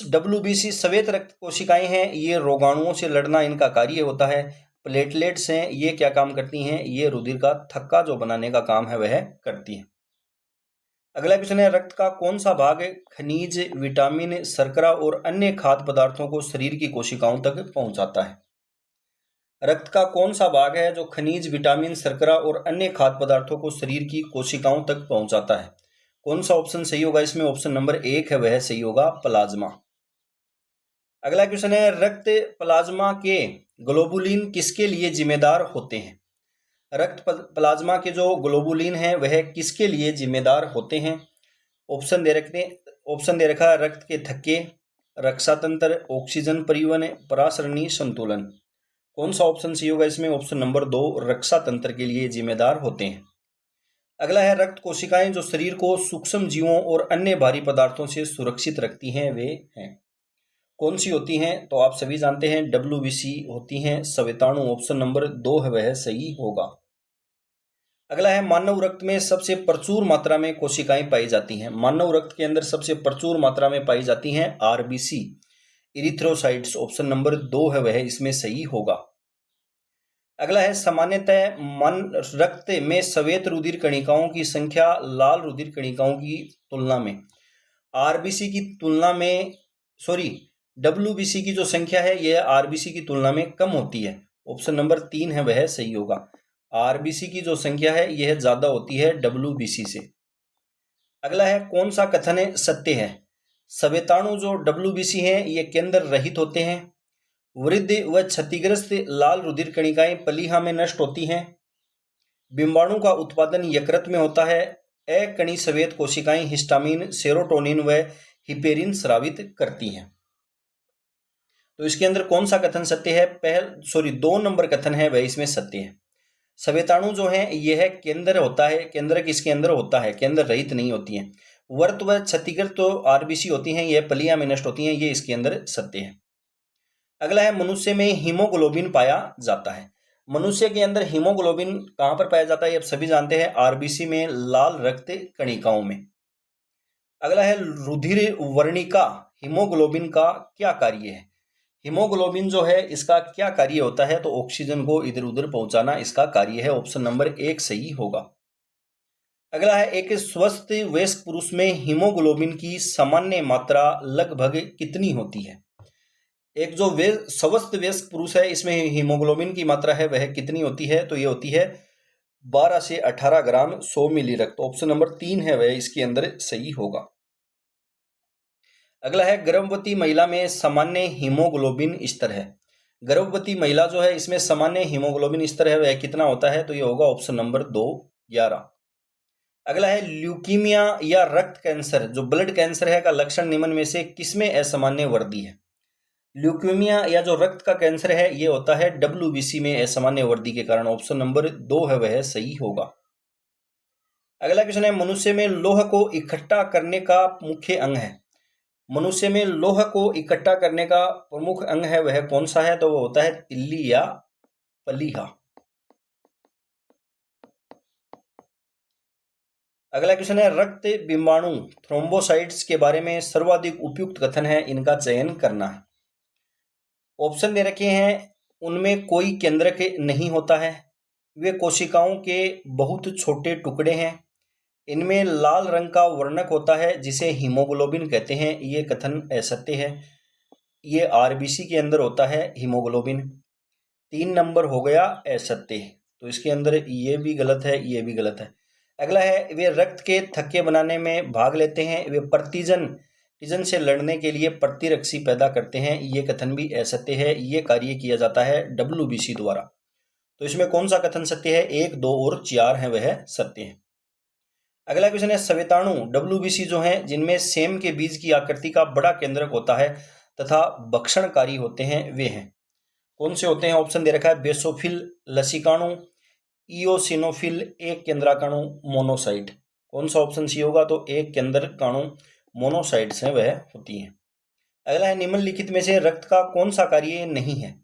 WBC श्वेत रक्त कोशिकाएं हैं, ये रोगाणुओं से लड़ना इनका कार्य होता है। प्लेटलेट्स हैं ये क्या काम करती हैं? ये रुधिर का थक्का जो बनाने का काम है वह करती हैं। अगला क्वेश्चन है रक्त का कौन सा भाग खनिज, विटामिन, शर्करा और अन्य खाद्य पदार्थों को शरीर की कोशिकाओं तक पहुंचाता है? रक्त का कौन सा भाग है जो खनिज, विटामिन, शर्करा और अन्य खाद्य पदार्थों को शरीर की कोशिकाओं तक पहुंचाता है? कौन सा ऑप्शन सही होगा इसमें? ऑप्शन नंबर 1 है वह सही होगा, प्लाज्मा। अगला क्वेश्चन है रक्त प्लाज्मा के ग्लोबुलिन किसके लिए जिम्मेदार होते हैं? रक्त प्लाज्मा के जो ग्लोबुलिन है वह किसके लिए जिम्मेदार होते हैं? ऑप्शन दे रखा है रक्त के थक्के, रक्षा तंत्र, ऑक्सीजन परिवहन, परासरणी संतुलन। कौन सा ऑप्शन सही होगा इसमें? ऑप्शन नंबर 2 रक्षा तंत्र के लिए जिम्मेदार होते हैं। अगला है रक्त कोशिकाएं जो शरीर को सूक्ष्म जीवों और अन्य भारी पदार्थों से सुरक्षित रखती हैं, वे हैं। कौन सी होती हैं? तो आप सभी जानते हैं WBC होती हैं श्वेताणु। ऑप्शन नंबर 2 है वह सही होगा। अगला है मानव रक्त में सबसे प्रचुर मात्रा में कोशिकाएं पाई जाती हैं। मानव रक्त के अंदर सबसे प्रचुर मात्रा में पाई जाती हैं RBC इरिथ्रोसाइट्स। ऑप्शन नंबर 2 है वह इसमें सही होगा। अगला है सामान्यतः रक्त में श्वेत रुधिर कणिकाओं की संख्या लाल रुधिर कणिकाओं की तुलना में RBC की तुलना में WBC की जो संख्या है यह RBC की तुलना में कम होती है। ऑप्शन नंबर 3 है वह सही होगा। RBC की जो संख्या है यह ज्यादा होती है WBC से। अगला है कौन सा कथन सत्य है? श्वेताणु जो WBC हैं ये केंद्र रहित होते हैं। वृद्ध व क्षतिग्रस्त लाल रुधिर कणिकाएं पलीहा में नष्ट होती हैं। बिंबाणु का उत्पादन यकृत में होता है। अकणी श्वेत कोशिकाएं हिस्टामिन, सेरोटोनिन व हिपेरिन स्रावित करती हैं। तो इसके अंदर कौन सा कथन सत्य है? 2 नंबर कथन है वह इसमें सत्य है। श्वेताणु जो है यह केंद्र होता है। केंद्र किसके अंदर होता है? केंद्र रहित नहीं होती हैं। वर्त व क्षतिग्रस्त तो RBC होती हैं, यह पलिया में नष्ट होती हैं, ये इसके अंदर सत्य है। अगला है मनुष्य में हीमोग्लोबिन पाया जाता है। मनुष्य के अंदर हीमोग्लोबिन कहां पर पाया जाता है? आप सभी जानते हैं RBC में, लाल रक्त कणिकाओं में। अगला है रुधिर वर्णिका हीमोग्लोबिन का क्या कार्य है? हीमोग्लोबिन जो है इसका क्या कार्य होता है? तो ऑक्सीजन को इधर उधर पहुंचाना इसका कार्य है। ऑप्शन नंबर 1 सही होगा। अगला है एक स्वस्थ वयस्क पुरुष में हीमोग्लोबिन की सामान्य मात्रा लगभग कितनी होती है? एक जो स्वस्थ वयस्क पुरुष है इसमें हीमोग्लोबिन की मात्रा है वह कितनी होती है? तो ये होती है 12 से 18 ग्राम 100 मिली रक्त। ऑप्शन नंबर 3 है वह इसके अंदर सही होगा। अगला है गर्भवती महिला में सामान्य हीमोग्लोबिन स्तर है। गर्भवती महिला जो है इसमें सामान्य हीमोग्लोबिन स्तर है वह कितना होता है? तो ये होगा ऑप्शन नंबर 2 11। अगला है ल्यूकीमिया या रक्त कैंसर जो ब्लड कैंसर है का लक्षण निम्न में से किसमें असामान्य वृद्धि है? ल्यूकीमिया या जो रक्त का कैंसर है ये होता है WBC में असामान्य वृद्धि के कारण। ऑप्शन नंबर 2 है वह सही होगा। अगला क्वेश्चन है मनुष्य में लौह को इकट्ठा करने का मुख्य अंग है। मनुष्य में लौह को इकट्ठा करने का प्रमुख अंग है वह कौन सा है? तो वो होता है तिल्ली या पलीहा। अगला क्वेश्चन है रक्त बिंबाणु थ्रोम्बोसाइट्स के बारे में सर्वाधिक उपयुक्त कथन है, इनका चयन करना है। ऑप्शन दे रखे हैं उनमें कोई केंद्रक नहीं होता है, वे कोशिकाओं के बहुत छोटे टुकड़े हैं, इनमें लाल रंग का वर्णक होता है जिसे हीमोग्लोबिन कहते हैं, ये कथन असत्य है। ये RBC के अंदर होता है हीमोग्लोबिन। 3 नंबर हो गया असत्य, तो इसके अंदर ये भी गलत है, ये भी गलत है। अगला है वे रक्त के थक्के बनाने में भाग लेते हैं, वे प्रतिजन से लड़ने के लिए प्रतिरक्षी पैदा करते हैं, ये कथन भी असत्य है। ये कार्य किया जाता है WBC द्वारा। तो इसमें कौन सा कथन सत्य है? 1, 2 और 4 है वह सत्य है। अगला क्वेश्चन है श्वेताणु WBC जो है जिनमें सेम के बीज की आकृति का बड़ा केंद्रक होता है तथा भक्षणकारी होते हैं, वे हैं। कौन से होते हैं? ऑप्शन दे रखा है बेसोफिल लसिकाणु, इओसिनोफिल एक केंद्राकाणु, मोनोसाइट। कौन सा ऑप्शन सी होगा? तो एक केंद्रकाणु मोनोसाइट्स हैं वह होती हैं। अगला है निम्नलिखित में से रक्त का कौन सा कार्य नहीं है?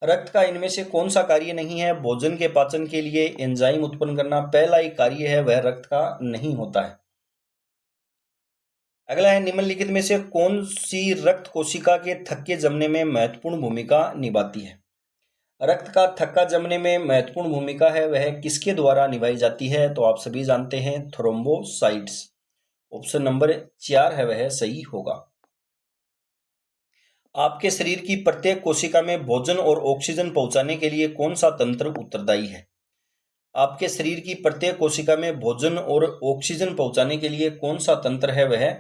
रक्त का इनमें से कौन सा कार्य नहीं है? भोजन के पाचन के लिए एंजाइम उत्पन्न करना पहला ही कार्य है वह रक्त का नहीं होता है। अगला है निम्नलिखित में से कौन सी रक्त कोशिका के थक्के जमने में महत्वपूर्ण भूमिका निभाती है? रक्त का थक्का जमने में महत्वपूर्ण भूमिका है वह किसके द्वारा निभाई जाती है? तो आप सभी जानते हैं थ्रोम्बोसाइट्स। ऑप्शन नंबर 4 है वह सही होगा। आपके शरीर की प्रत्येक कोशिका में भोजन और ऑक्सीजन पहुंचाने के लिए कौन सा तंत्र उत्तरदायी है? आपके शरीर की प्रत्येक कोशिका में भोजन और ऑक्सीजन पहुंचाने के लिए कौन सा तंत्र है वह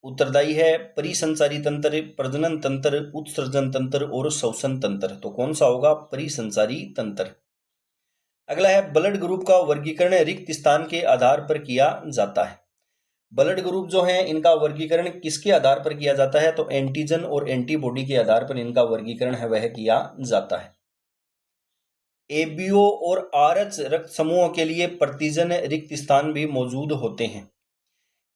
उत्तरदायी है? परिसंचारी तंत्र, प्रजनन तंत्र, उत्सर्जन तंत्र और श्वसन तंत्र। तो कौन सा होगा? परिसंचारी तंत्र। अगला है ब्लड ग्रुप का वर्गीकरण रिक्त स्थान के आधार पर किया जाता है। ब्लड ग्रुप जो है इनका वर्गीकरण किसके आधार पर किया जाता है, तो एंटीजन और एंटीबॉडी के आधार पर इनका वर्गीकरण है वह किया जाता है। एबीओ और आरएच रक्त समूहों के लिए प्रतिजन रिक्त स्थान भी मौजूद होते हैं।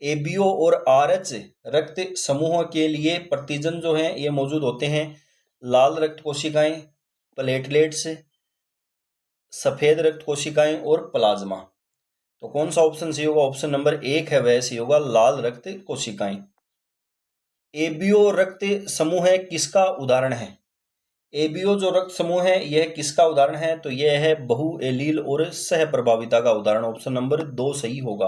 एबीओ और आरएच रक्त समूहों के लिए प्रतिजन जो हैं ये मौजूद होते हैं। लाल रक्त कोशिकाएं, प्लेटलेट्स, सफेद रक्त कोशिकाएं और प्लाज्मा। तो कौन सा ऑप्शन सही होगा, ऑप्शन नंबर 1 है वह सही होगा, लाल रक्त कोशिकाएं। एबीओ रक्त समूह है किसका उदाहरण है, एबीओ जो रक्त समूह है यह किसका उदाहरण है, तो यह है बहुएलील और सह प्रभाविता का उदाहरण, ऑप्शन नंबर 2 सही होगा।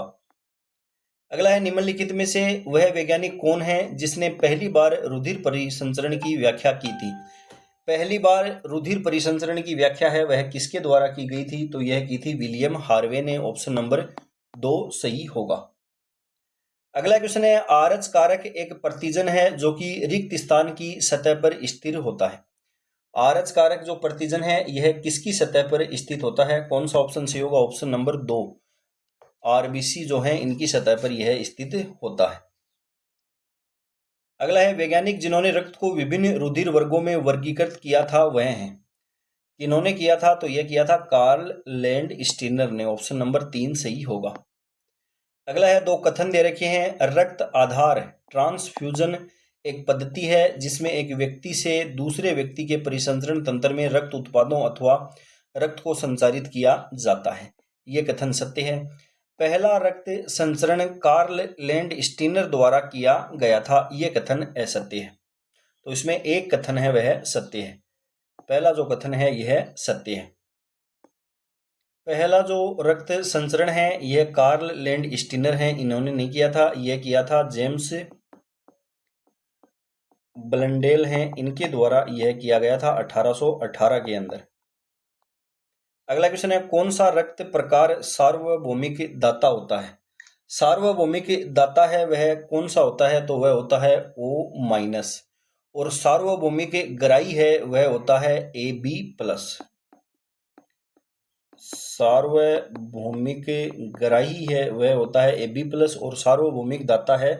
अगला है निम्नलिखित में से वह वैज्ञानिक कौन है जिसने पहली बार रुधिर परिसंचरण की व्याख्या की थी। पहली बार रुधिर परिसंचरण की व्याख्या है वह किसके द्वारा की गई थी, तो यह की थी विलियम हार्वे ने, ऑप्शन नंबर 2 सही होगा। अगला क्वेश्चन है आरएच कारक एक प्रतिजन है जो कि रिक्त स्थान की सतह पर स्थिर होता है। आरएच कारक जो प्रतिजन है यह किसकी सतह पर स्थित होता है, कौन सा ऑप्शन सही होगा, ऑप्शन नंबर 2 आरबीसी जो है इनकी सतह पर यह स्थित होता है। अगला है वैज्ञानिक जिन्होंने रक्त को विभिन्न रुधिर वर्गों में वर्गीकृत किया था वह हैं, किन्होंने किया था, तो यह किया था कार्ल लैंड स्टीनर ने, ऑप्शन नंबर 3 सही होगा। अगला है दो कथन दे रखे हैं, रक्त आधार ट्रांसफ्यूजन एक पद्धति है जिसमें एक व्यक्ति से दूसरे व्यक्ति के परिसंचरण तंत्र में रक्त उत्पादों अथवा रक्त को संचारित किया जाता है, यह कथन सत्य है। पहला रक्त संचरण कार्ल लैंड स्टीनर द्वारा किया गया था, यह कथन असत्य है। तो इसमें एक कथन है वह सत्य है, पहला जो कथन है यह सत्य है। पहला जो रक्त संचरण है यह कार्ल लैंड स्टीनर है, इन्होंने नहीं किया था, यह किया था जेम्स ब्लंडेल हैं, इनके द्वारा यह किया गया था 1818 के अंदर। अगला क्वेश्चन है कौन सा रक्त प्रकार सार्वभौमिक दाता होता है। सार्वभौमिक दाता है वह कौन सा होता है, तो वह होता है O-, और सार्वभौमिक ग्राही है वह होता है AB+। सार्वभौमिक ग्राही है वह होता है AB+, और सार्वभौमिक दाता है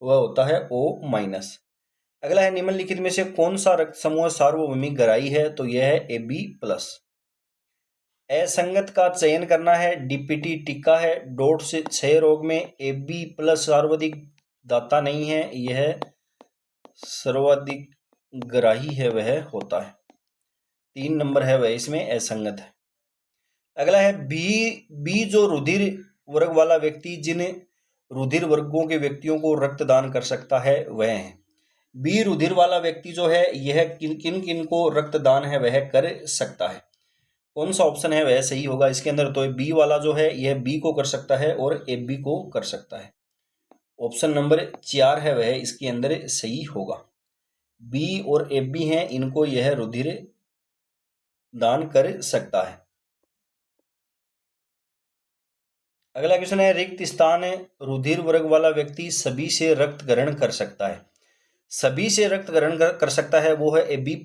वह होता है O-। अगला है निम्नलिखित में से कौन सा रक्त समूह सार्वभौमिक ग्राही है, तो यह है AB+। असंगत का चयन करना है, डीपीटी टीका है, डॉट से क्षय रोग में AB+ सर्वाधिक दाता नहीं है, यह सर्वाधिक ग्राही है वह होता है, 3 नंबर है वह इसमें असंगत है। अगला है बी जो रुधिर वर्ग वाला व्यक्ति जिन रुधिर वर्गों के व्यक्तियों को रक्तदान कर सकता है वह है। बी रुधिर वाला व्यक्ति जो है यह किन किन को रक्तदान है वह कर सकता है, कौन सा ऑप्शन है वह सही होगा इसके अंदर, तो बी वाला जो है यह बी को कर सकता है और AB को कर सकता है, ऑप्शन नंबर 4 है वह इसके अंदर सही होगा। बी और AB हैं, इनको यह रुधिर दान कर सकता है। अगला क्वेश्चन है रिक्त स्थान रुधिर वर्ग वाला व्यक्ति सभी से रक्त ग्रहण कर सकता है। सभी से रक्त ग्रहण कर सकता है वो है AB+,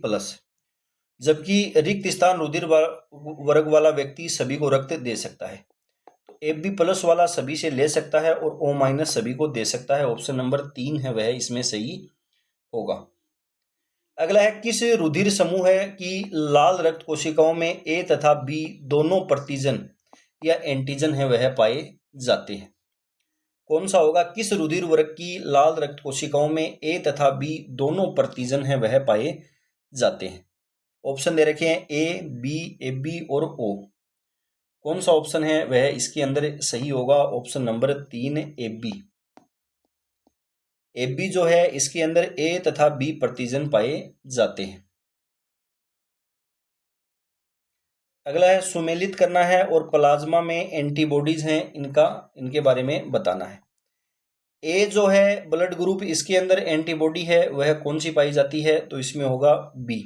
जबकि रिक्त स्थान रुधिर वर्ग वाला व्यक्ति सभी को रक्त दे सकता है। तो AB+ वाला सभी से ले सकता है और O- सभी को दे सकता है, ऑप्शन नंबर 3 है वह इसमें सही होगा। अगला है किस रुधिर समूह है कि लाल रक्त कोशिकाओं में A तथा B दोनों प्रतिजन या एंटीजन है वह पाए जाते हैं, कौन सा होगा, किस रुधिर वर्ग की लाल रक्त कोशिकाओं में A तथा B दोनों प्रतिजन है वह पाए जाते हैं। ऑप्शन दे रखे हैं A, B, AB और O, कौन सा ऑप्शन है वह इसके अंदर सही होगा, ऑप्शन नंबर 3 AB। AB जो है इसके अंदर A तथा B प्रतिजन पाए जाते हैं। अगला है सुमेलित करना है और प्लाज्मा में एंटीबॉडीज हैं इनके बारे में बताना है। ए जो है ब्लड ग्रुप इसके अंदर एंटीबॉडी है वह कौन सी पाई जाती है, तो इसमें होगा बी,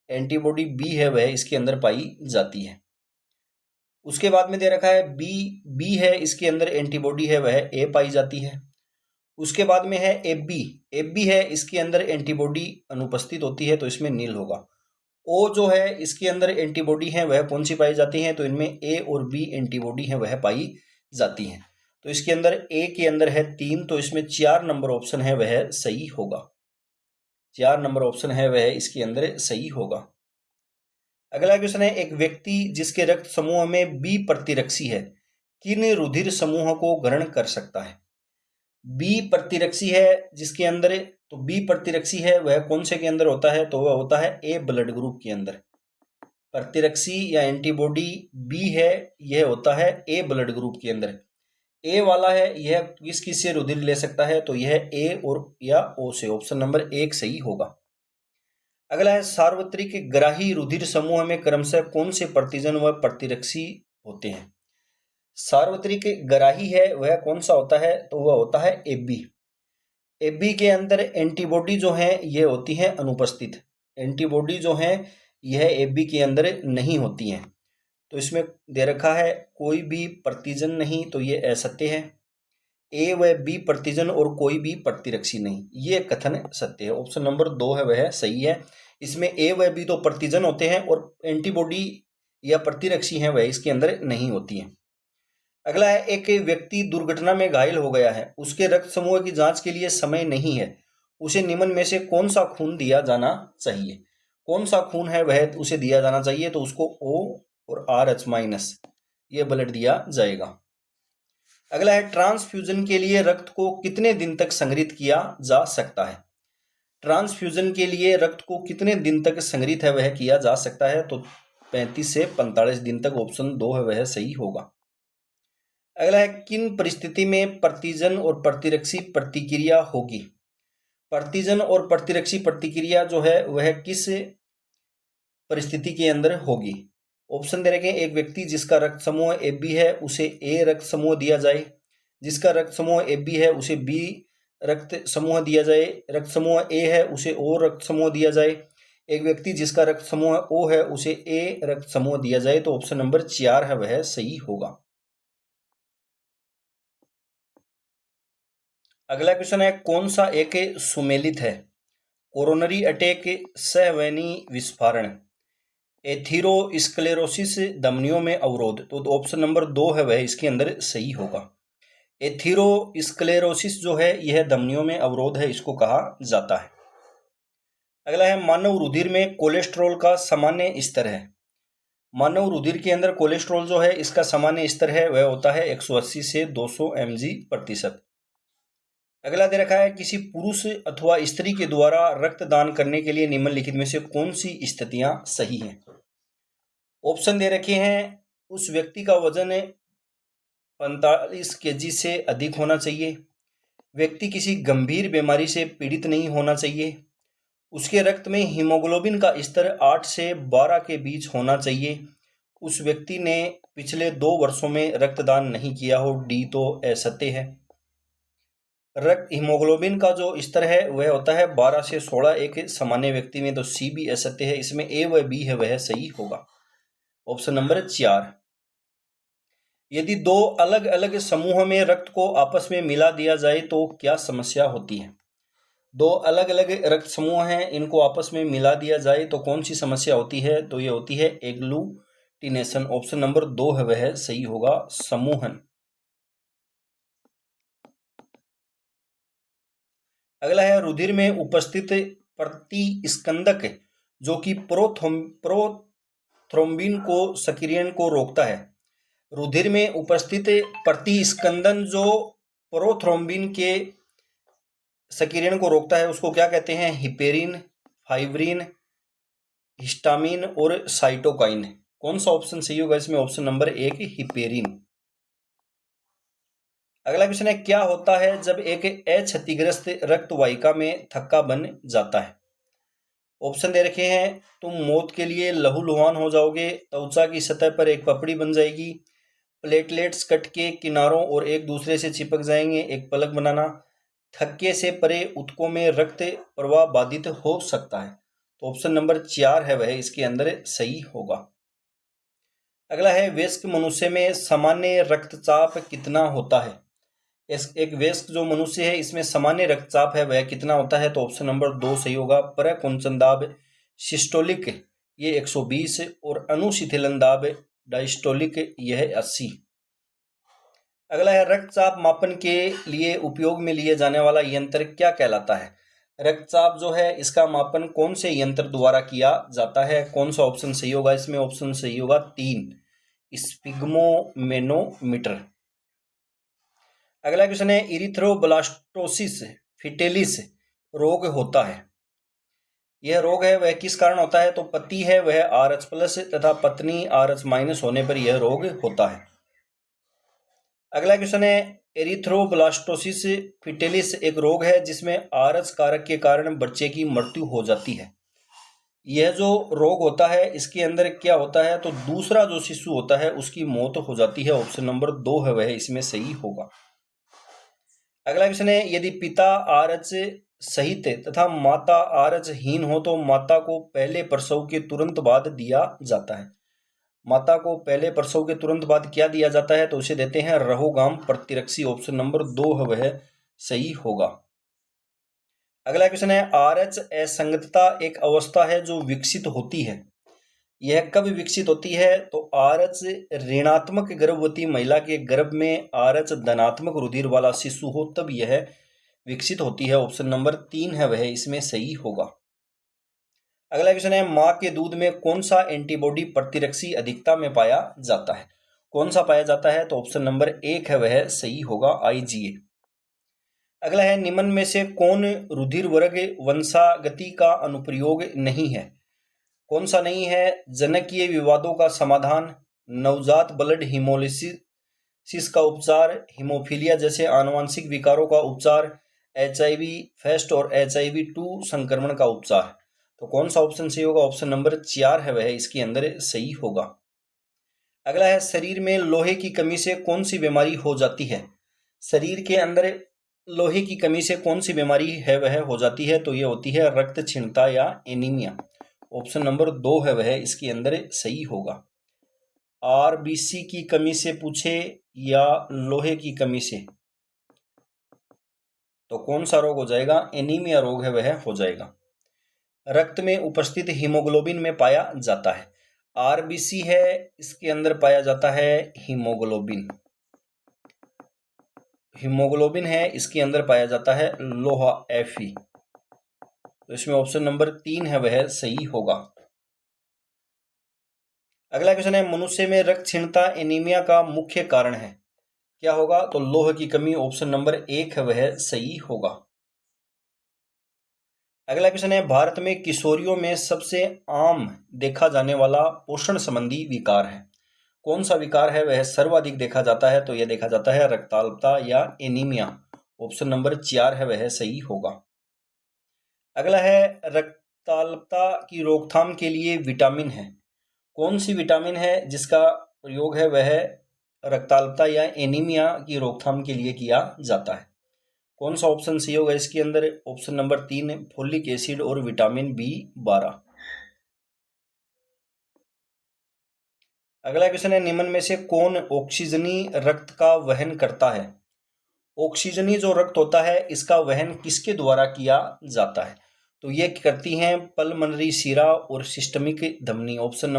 एंटीबॉडी बी है वह इसके अंदर पाई जाती है। उसके बाद में दे रखा है बी है इसके अंदर एंटीबॉडी है वह ए पाई जाती है। उसके बाद में है AB है इसके अंदर एंटीबॉडी अनुपस्थित होती है, तो इसमें नील होगा। ओ जो है इसके अंदर एंटीबॉडी है वह कौन सी पाई जाती है, तो इनमें A और B एंटीबॉडी है वह पाई जाती हैं। तो इसके अंदर ए के अंदर है 3, तो इसमें 4 नंबर ऑप्शन है वह सही होगा। 4 नंबर ऑप्शन है वह इसके अंदर सही होगा। अगला क्वेश्चन है, एक व्यक्ति जिसके रक्त समूह में बी प्रतिरक्षी है किन रुधिर समूह को ग्रहण कर सकता है? बी प्रतिरक्षी है जिसके अंदर, तो बी प्रतिरक्षी है वह कौन से के अंदर होता है? तो वह होता है ए ब्लड ग्रुप के अंदर। प्रतिरक्षी या एंटीबॉडी बी है, यह होता है ए ब्लड ग्रुप के अंदर। ए वाला है, यह किस किस से रुधिर ले सकता है? तो यह ए और या ओ से। ऑप्शन नंबर 1 सही होगा। अगला है, सार्वत्रिक ग्राही रुधिर समूह में क्रमशः कौन से प्रतिजन व प्रतिरक्षी होते हैं? सार्वत्रिक ग्राही है वह कौन सा होता है? तो वह होता है एबी। एबी के अंदर एंटीबॉडी जो है ये होती है अनुपस्थित। एंटीबॉडी जो है यह एबी के अंदर नहीं होती हैं। तो इसमें दे रखा है कोई भी प्रतिजन नहीं, तो ये असत्य है। ए व बी प्रतिजन और कोई भी प्रतिरक्षी नहीं, ये कथन सत्य है। ऑप्शन नंबर 2 है वह सही है। इसमें ए व बी तो प्रतिजन होते हैं और एंटीबॉडी या प्रतिरक्षी हैं वह इसके अंदर नहीं होती हैं। अगला है, एक व्यक्ति दुर्घटना में घायल हो गया है, उसके रक्त समूह की जांच के लिए समय नहीं है, उसे निम्न में से कौन सा खून दिया जाना चाहिए? कौन सा खून है वह उसे दिया जाना चाहिए? तो उसको O और RH- ये ब्लड दिया जाएगा। अगला है, ट्रांसफ्यूजन के लिए रक्त को कितने दिन तक संग्रहित किया जा सकता है? ट्रांसफ्यूजन के लिए रक्त को कितने दिन तक संग्रहित है वह किया जा सकता है? तो 35 से 45 दिन तक। ऑप्शन 2 है वह सही होगा। अगला है, किन परिस्थिति में प्रतिजन और प्रतिरक्षी प्रतिक्रिया होगी? प्रतिजन और प्रतिरक्षी प्रतिक्रिया जो है वह किस परिस्थिति के अंदर होगी? ऑप्शन दे रखे हैं, एक व्यक्ति जिसका रक्त समूह ए बी है उसे ए रक्त समूह दिया जाए, जिसका रक्त समूह ए बी है उसे बी रक्त समूह दिया जाए, रक्त समूह ए है उसे ओ रक्त समूह दिया जाए, एक व्यक्ति जिसका रक्त समूह ओ है उसे ए रक्त समूह दिया जाए। तो ऑप्शन नंबर 4 है वह सही होगा। अगला क्वेश्चन है, कौन सा एक सुमेलित है? कोरोनरी अटैक, सहवैनी विस्फारण, एथीरोस्क्लेरोसिस, धमनियों में अवरोध। तो ऑप्शन नंबर 2 है वह इसके अंदर सही होगा। एथीरोस्क्लेरोसिस जो है यह धमनियों में अवरोध है, इसको कहा जाता है। अगला है, मानव रुधिर में कोलेस्ट्रॉल का सामान्य स्तर है। मानव रुधिर के अंदर कोलेस्ट्रॉल जो है इसका सामान्य स्तर है वह होता है 180 से 200 mg/। अगला दे रखा है, किसी पुरुष अथवा स्त्री के द्वारा रक्तदान करने के लिए निम्नलिखित में से कौन सी स्थितियां सही हैं? ऑप्शन दे रखे हैं, उस व्यक्ति का वजन 45 kg से अधिक होना चाहिए, व्यक्ति किसी गंभीर बीमारी से पीड़ित नहीं होना चाहिए, उसके रक्त में हीमोग्लोबिन का स्तर 8 से 12 के बीच होना चाहिए, उस व्यक्ति ने पिछले 2 वर्षों में रक्तदान नहीं किया हो। डी तो असत्य है। रक्त हीमोग्लोबिन का जो स्तर है वह होता है 12 से 16 एक सामान्य व्यक्ति में। तो सी भी असत्य है। इसमें ए व बी है वह सही होगा। Option number 4। यदि 2 अलग अलग समूह में रक्त को आपस में मिला दिया जाए तो क्या समस्या होती है? 2 अलग अलग रक्त समूह हैं, इनको आपस में मिला दिया जाए तो कौन सी समस्या होती है? तो ये होती है एग्लूटिनेशन। ऑप्शन नंबर 2 है वह सही होगा, समूहन। अगला है, रुधिर में उपस्थित प्रतिस्कंदक जो कि प्रोथ्रोम्बिन को सक्रियण को रोकता है। रुधिर में उपस्थित प्रतिस्कंदन जो प्रोथ्रोम्बिन के सक्रियण को रोकता है उसको क्या कहते हैं? हिपेरिन, फाइब्रिन, हिस्टामिन और साइटोकाइन। कौन सा ऑप्शन सही होगा इसमें? Option number 1 heparin. अगला क्वेश्चन है, क्या होता है जब एक अक्षतिग्रस्त रक्त वाहिका में थक्का बन जाता है? ऑप्शन दे रखे हैं, तुम मौत के लिए लहूलुहान हो जाओगे, त्वचा की सतह पर एक पपड़ी बन जाएगी, प्लेटलेट्स कट के किनारों और एक दूसरे से चिपक जाएंगे, एक पलक बनाना, थक्के से परे ऊतकों में रक्त प्रवाह बाधित हो सकता है। तो ऑप्शन नंबर 4 है वह इसके अंदर सही होगा। अगला है, वयस्क मनुष्य में सामान्य रक्तचाप कितना होता है? एक वयस्क जो मनुष्य है इसमें सामान्य रक्तचाप है वह कितना होता है? तो ऑप्शन नंबर 2 सही होगा। परकुंचन दाब सिस्टोलिक ये 120 और अनुशिथिलन दाब डायस्टोलिक यह 80। अगला है रक्तचाप मापन के लिए उपयोग में लिए जाने वाला यंत्र क्या कहलाता है। रक्तचाप जो है इसका मापन कौन से यंत्र द्वारा किया जाता है। कौन सा ऑप्शन सही होगा इसमें। ऑप्शन सही होगा 3, स्पिग्मोमेनोमीटर। अगला क्वेश्चन है इरिथ्रोब्लास्टोसिस फिटेलिस रोग होता है। यह रोग है वह किस कारण होता है। तो पति है वह RH+ तथा पत्नी RH- होने पर यह रोग होता है। अगला क्वेश्चन है एरिथ्रोब्लास्टोसिस फिटेलिस एक रोग है जिसमें RH कारक के कारण बच्चे की मृत्यु हो जाती है। यह जो रोग होता है इसके अंदर क्या होता है। तो दूसरा जो शिशु होता है उसकी मौत हो जाती है। ऑप्शन नंबर 2 है वह इसमें सही होगा। अगला क्वेश्चन है यदि पिता RH सहित तथा माता RH हीन हो तो माता को पहले प्रसव के तुरंत बाद दिया जाता है। माता को पहले प्रसव के तुरंत बाद क्या दिया जाता है। तो उसे देते हैं रहोगाम प्रतिरक्षी। ऑप्शन नंबर 2 है वह सही होगा। अगला क्वेश्चन है RH असंगतता एक अवस्था है जो विकसित होती है। यह कब विकसित होती है। तो RH ऋणात्मक गर्भवती महिला के गर्भ में RH धनात्मक रुधिर वाला शिशु हो तब यह विकसित होती है। ऑप्शन नंबर 3 है वह इसमें सही होगा। अगला क्वेश्चन है मां के दूध में कौन सा एंटीबॉडी प्रतिरक्षी अधिकता में पाया जाता है। कौन सा पाया जाता है। तो ऑप्शन नंबर 1 है वह सही होगा IgA। अगला है निम्न में से कौन रुधिर वर्ग वंशागति का अनुप्रयोग नहीं है। कौन सा नहीं है। जनकीय विवादों का समाधान, नवजात ब्लड हीमोलिसिस का उपचार, हीमोफीलिया जैसे आनुवंशिक विकारों का उपचार, HIV फेस्ट और HIV-2 संक्रमण का उपचार। तो कौन सा ऑप्शन सही होगा। ऑप्शन नंबर 4 है वह इसके अंदर सही होगा। अगला है शरीर में लोहे की कमी से कौन सी बीमारी हो जाती है। शरीर के अंदर लोहे की कमी से कौन सी बीमारी है वह हो जाती है। तो ये होती है रक्त क्षीणता या एनीमिया। ऑप्शन नंबर 2 है वह इसके अंदर सही होगा। RBC की कमी से पूछे या लोहे की कमी से तो कौन सा रोग हो जाएगा। एनीमिया रोग है वह हो जाएगा। रक्त में उपस्थित हीमोग्लोबिन में पाया जाता है। RBC है इसके अंदर पाया जाता है हीमोग्लोबिन। हीमोग्लोबिन है इसके अंदर पाया जाता है लोहा Fe। तो इसमें ऑप्शन नंबर 3 है वह सही होगा। अगला क्वेश्चन है मनुष्य में रक्त क्षीणता एनीमिया का मुख्य कारण है। क्या होगा। तो लोह की कमी। ऑप्शन नंबर 1 है वह सही होगा। अगला क्वेश्चन है भारत में किशोरियों में सबसे आम देखा जाने वाला पोषण संबंधी विकार है। कौन सा विकार है वह सर्वाधिक देखा जाता है। तो यह देखा जाता है रक्ताल्पता या एनीमिया। ऑप्शन नंबर 4 है वह सही होगा। अगला है रक्ताल्पता की रोकथाम के लिए विटामिन है। कौन सी विटामिन है जिसका प्रयोग है वह रक्ताल्पता या एनीमिया की रोकथाम के लिए किया जाता है। कौन सा ऑप्शन सही होगा इसके अंदर। ऑप्शन नंबर 3 फोलिक एसिड और विटामिन B12। अगला क्वेश्चन है निम्न में से कौन ऑक्सीजनी रक्त का वहन करता है। ऑक्सीजनी जो रक्त होता है इसका वहन किसके द्वारा किया जाता है। तो ये करती हैं पल्मनरी शिरा और सिस्टमिक धमनी। ऑप्शन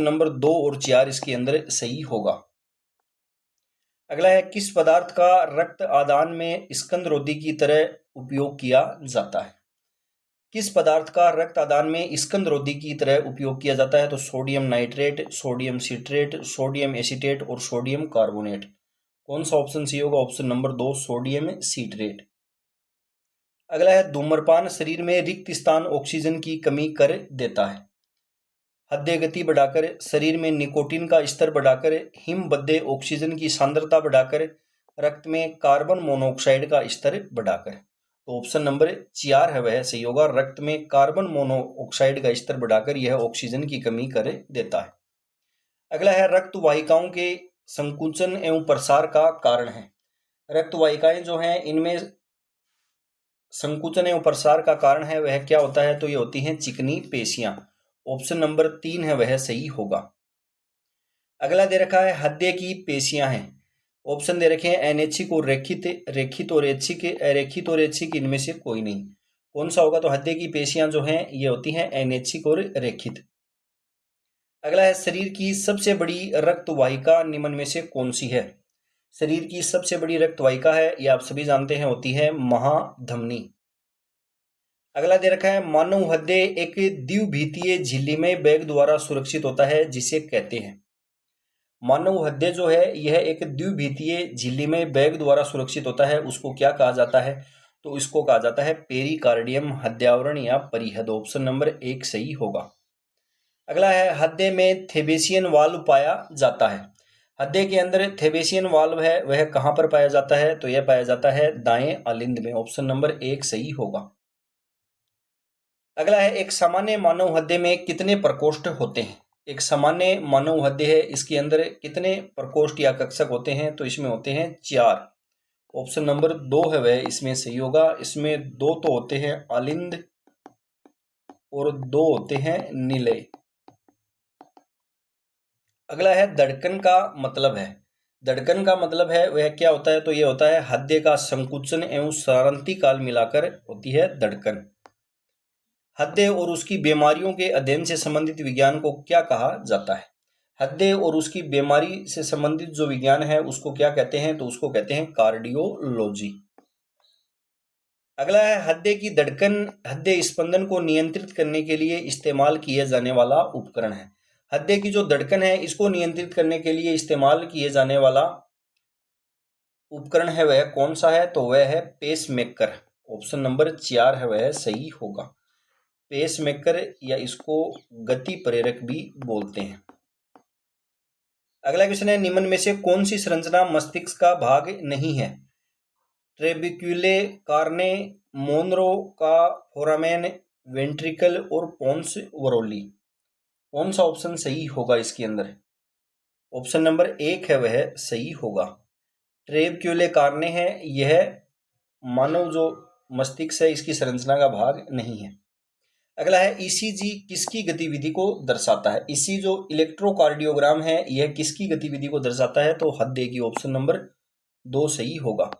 नंबर 2 और 4 इसके अंदर सही होगा। अगला है किस पदार्थ का रक्त आदान में स्कंदरोधी की तरह उपयोग किया जाता है। किस पदार्थ का रक्त आदान में स्कंदरोधी की तरह उपयोग किया जाता है। तो sodium nitrate, sodium citrate, sodium acetate और सोडियम कार्बोनेट। कौन सा ऑप्शन सही होगा। Option number 2 sodium citrate. अगला है धूम्रपान शरीर में रिक्त स्थान ऑक्सीजन की कमी कर देता है। हृदय गति बढ़ाकर, शरीर में निकोटीन का स्तर बढ़ाकर, हिमबद्ध ऑक्सीजन की सांद्रता बढ़ाकर, रक्त में कार्बन मोनोऑक्साइड का स्तर बढ़ाकर। तो ऑप्शन नंबर 4 है वह सही होगा। रक्त में कार्बन मोनोऑक्साइड का स्तर बढ़ाकर यह ऑक्सीजन की कमी कर देता है। अगला है रक्त वाहिकाओं के संकुचन एवं प्रसार का कारण है। रक्त वाहिकाएं जो हैं इनमें संकुचन एवं प्रसार का कारण है वह क्या होता है। तो ये होती हैं चिकनी पेशियां। ऑप्शन नंबर 3 है वह सही होगा। अगला दे रखा है हृदय की पेशियां हैं। ऑप्शन दे रखे हैं अनैच्छिक और रेखित, रेखित और ऐच्छिक, अरेखित और ऐच्छिक, इनमें से कोई नहीं। कौन सा होगा। तो हृदय की पेशियां जो हैं ये होती हैं अनैच्छिक और रेखित। अगला है शरीर की सबसे बड़ी रक्त वाहिका निम्न में से कौन सी है। शरीर की सबसे बड़ी रक्त वाहिका है, ये आप सभी जानते हैं, होती है महाधमनी। अगला दे रखा है मानव हृदय एक द्विभीतीय झिल्लीमय बैग द्वारा सुरक्षित होता है जिसे कहते हैं। मानव हृदय जो है यह एक द्विभीतीय झिल्लीमय बैग द्वारा सुरक्षित होता है, उसको क्या कहा जाता है, तो इसको कहा जाता है पेरिकार्डियम हृदयावरण या परिहृद। ऑप्शन नंबर 1 सही होगा। अगला है हृदय में थेबेसियन वाल्व पाया जाता है। हृदय के अंदर थेबेसियन वाल्व है वह कहाँ पर पाया जाता है, तो यह पाया जाता है दाएं अलिंद में। ऑप्शन नंबर 1 सही होगा। अगला है एक सामान्य मानव हृदय में कितने प्रकोष्ठ होते हैं। एक सामान्य मानव हृदय है, इसके अंदर कितने प्रकोष्ठ या कक्षक होते हैं, तो इसमें होते हैं 4। ऑप्शन नंबर 2 है वह इसमें सही होगा। इसमें 2 तो होते हैं अलिंद और 2 होते हैं निलय। अगला है धड़कन का मतलब है। धड़कन का मतलब है वह क्या होता है, तो यह होता है हृदय का संकुचन एवं शांति काल मिलाकर होती है धड़कन। हृदय और उसकी बीमारियों के अध्ययन से संबंधित विज्ञान को क्या कहा जाता है। हृदय और उसकी बीमारी से संबंधित जो विज्ञान है उसको क्या कहते हैं, तो उसको कहते हैं कार्डियोलॉजी। अगला है हृदय की धड़कन हृदय स्पंदन को नियंत्रित करने के लिए इस्तेमाल किए जाने वाला उपकरण है। हृदय की जो धड़कन है इसको नियंत्रित करने के लिए इस्तेमाल किए जाने वाला उपकरण है वह कौन सा है, तो वह है पेसमेकर। ऑप्शन नंबर 4 है वह सही होगा। पेसमेकर या इसको गति प्रेरक भी बोलते हैं। अगला क्वेश्चन है निम्न में से कौन सी संरचना मस्तिष्क का भाग नहीं है। ट्रेबिक्युले कार्ने, मोनरो का फोरामेन, वेंट्रिकल और पोन्स वरोली। कौन सा ऑप्शन सही होगा इसके अंदर। ऑप्शन नंबर 1 है वह सही होगा। ट्रेबिक्युले कार्ने है, यह मानव जो मस्तिष्क है इसकी संरचना का भाग नहीं है। अगला है ईसीजी किसकी गतिविधि को दर्शाता है। इसी जो इलेक्ट्रोकार्डियोग्राम है यह किसकी गतिविधि को दर्शाता है, तो हृदय की। ऑप्शन नंबर 2 सही होगा।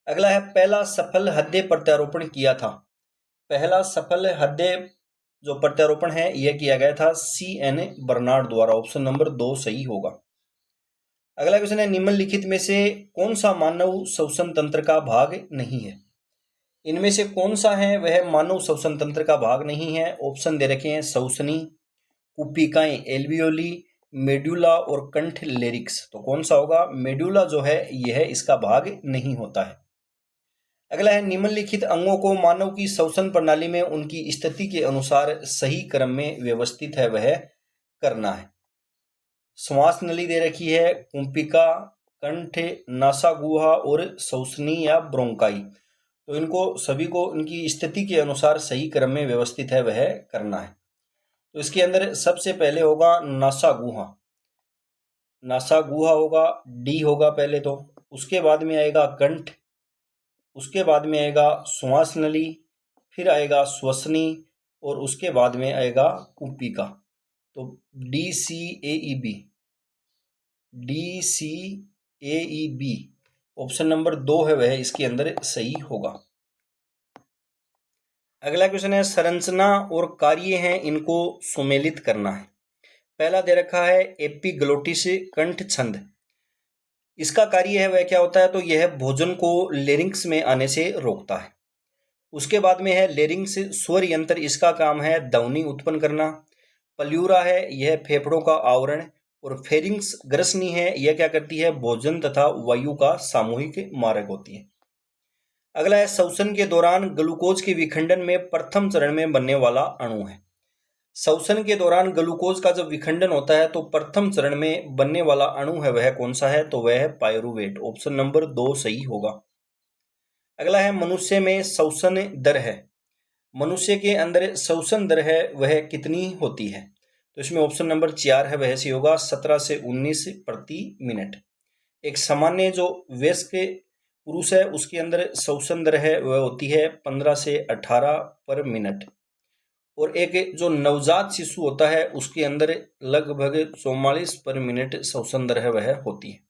अगला है पहला सफल हृदय प्रत्यारोपण किया था। पहला सफल हृदय जो प्रत्यारोपण है यह किया गया था CN बर्नार्ड द्वारा। ऑप्शन नंबर 2 सही होगा। अगला क्वेश्चन है निम्नलिखित में से कौन सा मानव श्वसन तंत्र का भाग नहीं है। इनमें से कौन सा है वह मानव श्वसन तंत्र का भाग नहीं है। ऑप्शन दे रखे हैं श्वसनी, कुपिकाएं, एल्वियोली, मेडुला और कंठ लेरिक्स। तो कौन सा होगा, मेडुला जो है यह इसका भाग नहीं होता है। अगला है निम्नलिखित अंगों को मानव की श्वसन प्रणाली में उनकी स्थिति के अनुसार सही क्रम में व्यवस्थित है वह करना है। श्वास नली दे रखी है, कुंपिका, कंठ, नासागुहा और श्वसनी या ब्रोंकाई। तो इनको सभी को इनकी स्थिति के अनुसार सही क्रम में व्यवस्थित है वह करना है। तो इसके अंदर सबसे पहले होगा नासागुहा। नासागुहा होगा, डी होगा पहले तो। उसके बाद में आएगा कंठ, उसके बाद में आएगा श्वास नली, फिर आएगा श्वसनी और उसके बाद में आएगा कुंपिका। तो DCAEB ऑप्शन नंबर 2 है वह इसके अंदर सही होगा। अगला क्वेश्चन है संरचना और कार्य हैं इनको सुमेलित करना है। पहला दे रखा है एपिग्लोटिस कंठ छंद। इसका कार्य है वह क्या होता है, तो यह भोजन को लेरिंक्स में आने से रोकता है। उसके बाद में है लेरिंक्स स्वर यंत्र, इसका काम है ध्वनि उत्पन्न करना। प्लूरा है यह फेफड़ों का आवरण, और फेरिंग्स ग्रसनी है यह क्या करती है, भोजन तथा वायु का सामूहिक मार्ग होती है। अगला है श्वसन के दौरान ग्लूकोज के विखंडन में प्रथम चरण में बनने वाला अणु है। श्वसन के दौरान ग्लूकोज का जब विखंडन होता है तो प्रथम चरण में बनने वाला अणु है वह कौन सा है, तो वह है पायरुवेट। ऑप्शन नंबर 2 सही होगा। अगला है मनुष्य में श्वसन दर है। मनुष्य के अंदर श्वसन दर है वह कितनी होती है, तो इसमें ऑप्शन नंबर 4 है वह सही होगा, 17 से 19 प्रति मिनट। एक सामान्य जो वयस्क पुरुष है उसके अंदर श्वसन दर है वह होती है 15 से 18 पर मिनट, और एक जो नवजात शिशु होता है उसके अंदर लगभग 44 पर मिनट श्वसन दर है वह होती है।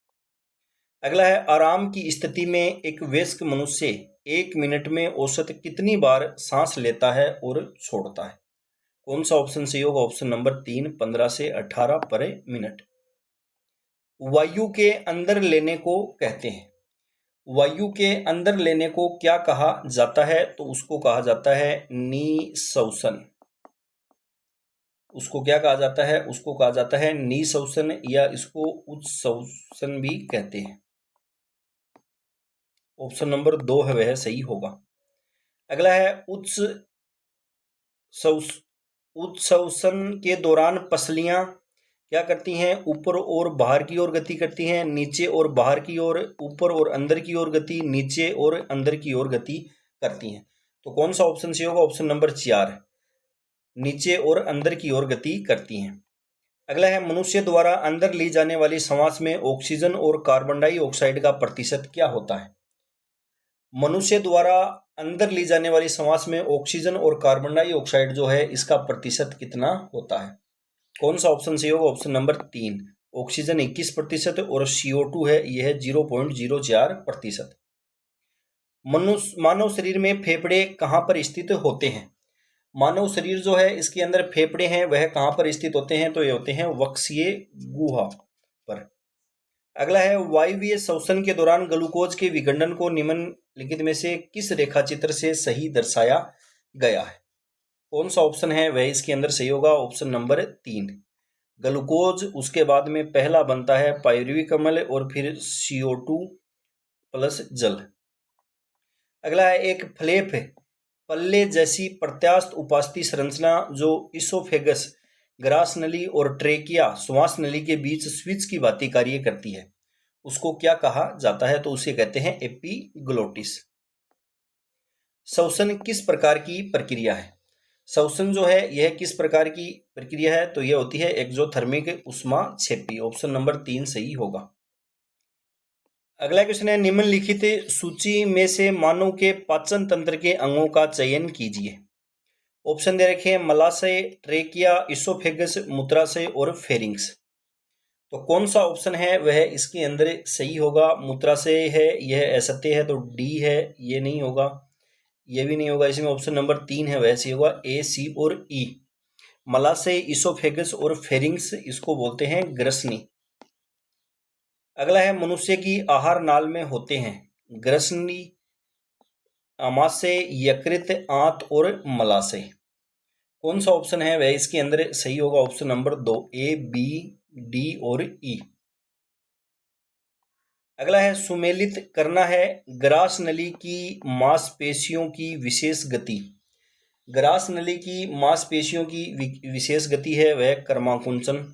अगला है आराम की स्थिति में एक वयस्क मनुष्य 1 मिनट में औसत कितनी बार सांस लेता है और छोड़ता है। कौन सा ऑप्शन सही होगा? ऑप्शन नंबर 3, 15 से 18 पर मिनट। वायु के अंदर लेने को कहते हैं। वायु के अंदर लेने को क्या कहा जाता है? तो उसको कहा जाता है निःश्वसन। उसको क्या कहा जाता है? उसको कहा जाता है निःश्वसन, या इसको उच्छ्वसन भी कहते हैं। ऑप्शन नंबर 2 है वह सही होगा। अगला है उच्छ्वसन के दौरान पसलियां क्या करती हैं? ऊपर और बाहर की ओर गति करती हैं, नीचे और बाहर की ओर, ऊपर और अंदर की ओर गति, नीचे और अंदर की ओर गति करती हैं। तो कौन सा ऑप्शन सही होगा? ऑप्शन नंबर 4, नीचे और अंदर की ओर गति करती हैं। अगला है मनुष्य द्वारा अंदर ली जाने वाली सांस में ऑक्सीजन और कार्बन डाइऑक्साइड का प्रतिशत क्या होता है? मनुष्य द्वारा अंदर ली जाने वाली सांस में ऑक्सीजन और कार्बन डाइऑक्साइड जो है इसका प्रतिशत कितना होता है? कौन सा ऑप्शन सही होगा? ऑप्शन नंबर 3, ऑक्सीजन 21% और CO2 है यह 0.04%। मानव शरीर में फेफड़े कहाँ पर स्थित होते हैं? मानव शरीर जो है इसके अंदर फेफड़े हैं वह कहाँ पर स्थित होते हैं? तो ये होते हैं वक्षीय गुहा पर। अगला है वायवीय श्वसन के दौरान ग्लूकोज के विघटन को निम्नलिखित में से किस रेखाचित्र से सही दर्शाया गया है? कौन सा ऑप्शन है वह इसके अंदर सही होगा? ऑप्शन नंबर 3, ग्लूकोज, उसके बाद में पहला बनता है पायरुविक अम्ल और फिर CO2 प्लस जल। अगला है एक फ्लैप पल्ले जैसी प्रत्यास्थ उपास्थि संरचना जो इसोफेगस, ग्रास नली और ट्रेकिया श्वास नली के बीच स्विच की भांति कार्य करती है, उसको क्या कहा जाता है? तो उसे कहते हैं एपिग्लोटिस। श्वसन किस प्रकार की प्रक्रिया है? श्वसन जो है यह किस प्रकार की प्रक्रिया है? तो यह होती है एक्सोथर्मिक ऊष्माक्षेपी। ऑप्शन नंबर 3 सही होगा। अगला क्वेश्चन है निम्नलिखित सूची में से मानव के पाचन तंत्र के अंगों का चयन कीजिए। ऑप्शन दे रखे हैं मलाशय, ट्रेकिया, इसोफेगस, मूत्राशय और फेरिंग्स। तो कौन सा ऑप्शन है वह इसके अंदर सही होगा? मूत्राशय है यह असत्य है, तो डी है ये नहीं होगा, ये भी नहीं होगा। इसमें ऑप्शन नंबर 3 है वह सही होगा, A, C और E। मलाशय, इसोफेगस और फेरिंग्स इसको बोलते हैं ग्रसनी। अगला है मनुष्य की आहार नाल में होते हैं ग्रसनी, आमाशय, यकृत, आंत और मलाशय। कौन सा ऑप्शन है वह इसके अंदर सही होगा? Option number 2, A, B, D और E। अगला है सुमेलित करना है ग्रास नली की मांसपेशियों की विशेष गति। ग्रास नली की मांसपेशियों की विशेष गति है वह कर्माकुंचन।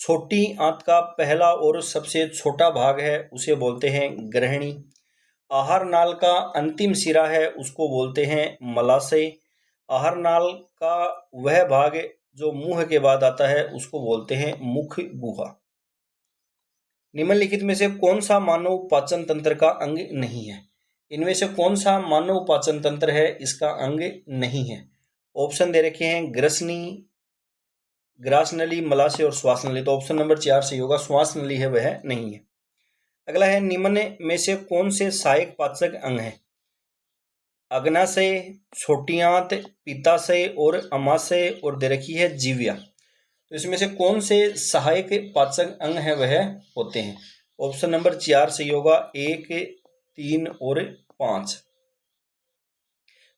छोटी आंत का पहला और सबसे छोटा भाग है उसे बोलते हैं ग्रहणी। आहार नाल का अंतिम सिरा है उसको बोलते हैं मलाशय। आहार नाल का वह भाग जो मुंह के बाद आता है उसको बोलते हैं मुख गुहा। निम्नलिखित में से कौन सा मानव पाचन तंत्र का अंग नहीं है? इनमें से कौन सा मानव पाचन तंत्र है इसका अंग नहीं है? ऑप्शन दे रखे हैं ग्रसनी, ग्रास नली, मलाशय और श्वास नली। तो ऑप्शन नंबर 4 सही होगा, श्वास नली है वह नहीं है। अगला है निम्न में से कौन से सहायक पाचक अंग है? अग्नाशय, छोटी आंत, पित्ताशय और अमाशय और दे रखी है जीव्या। तो इसमें से कौन से सहायक पाचक अंग है वह होते हैं? ऑप्शन नंबर 4 सही होगा, 1, 3 और 5।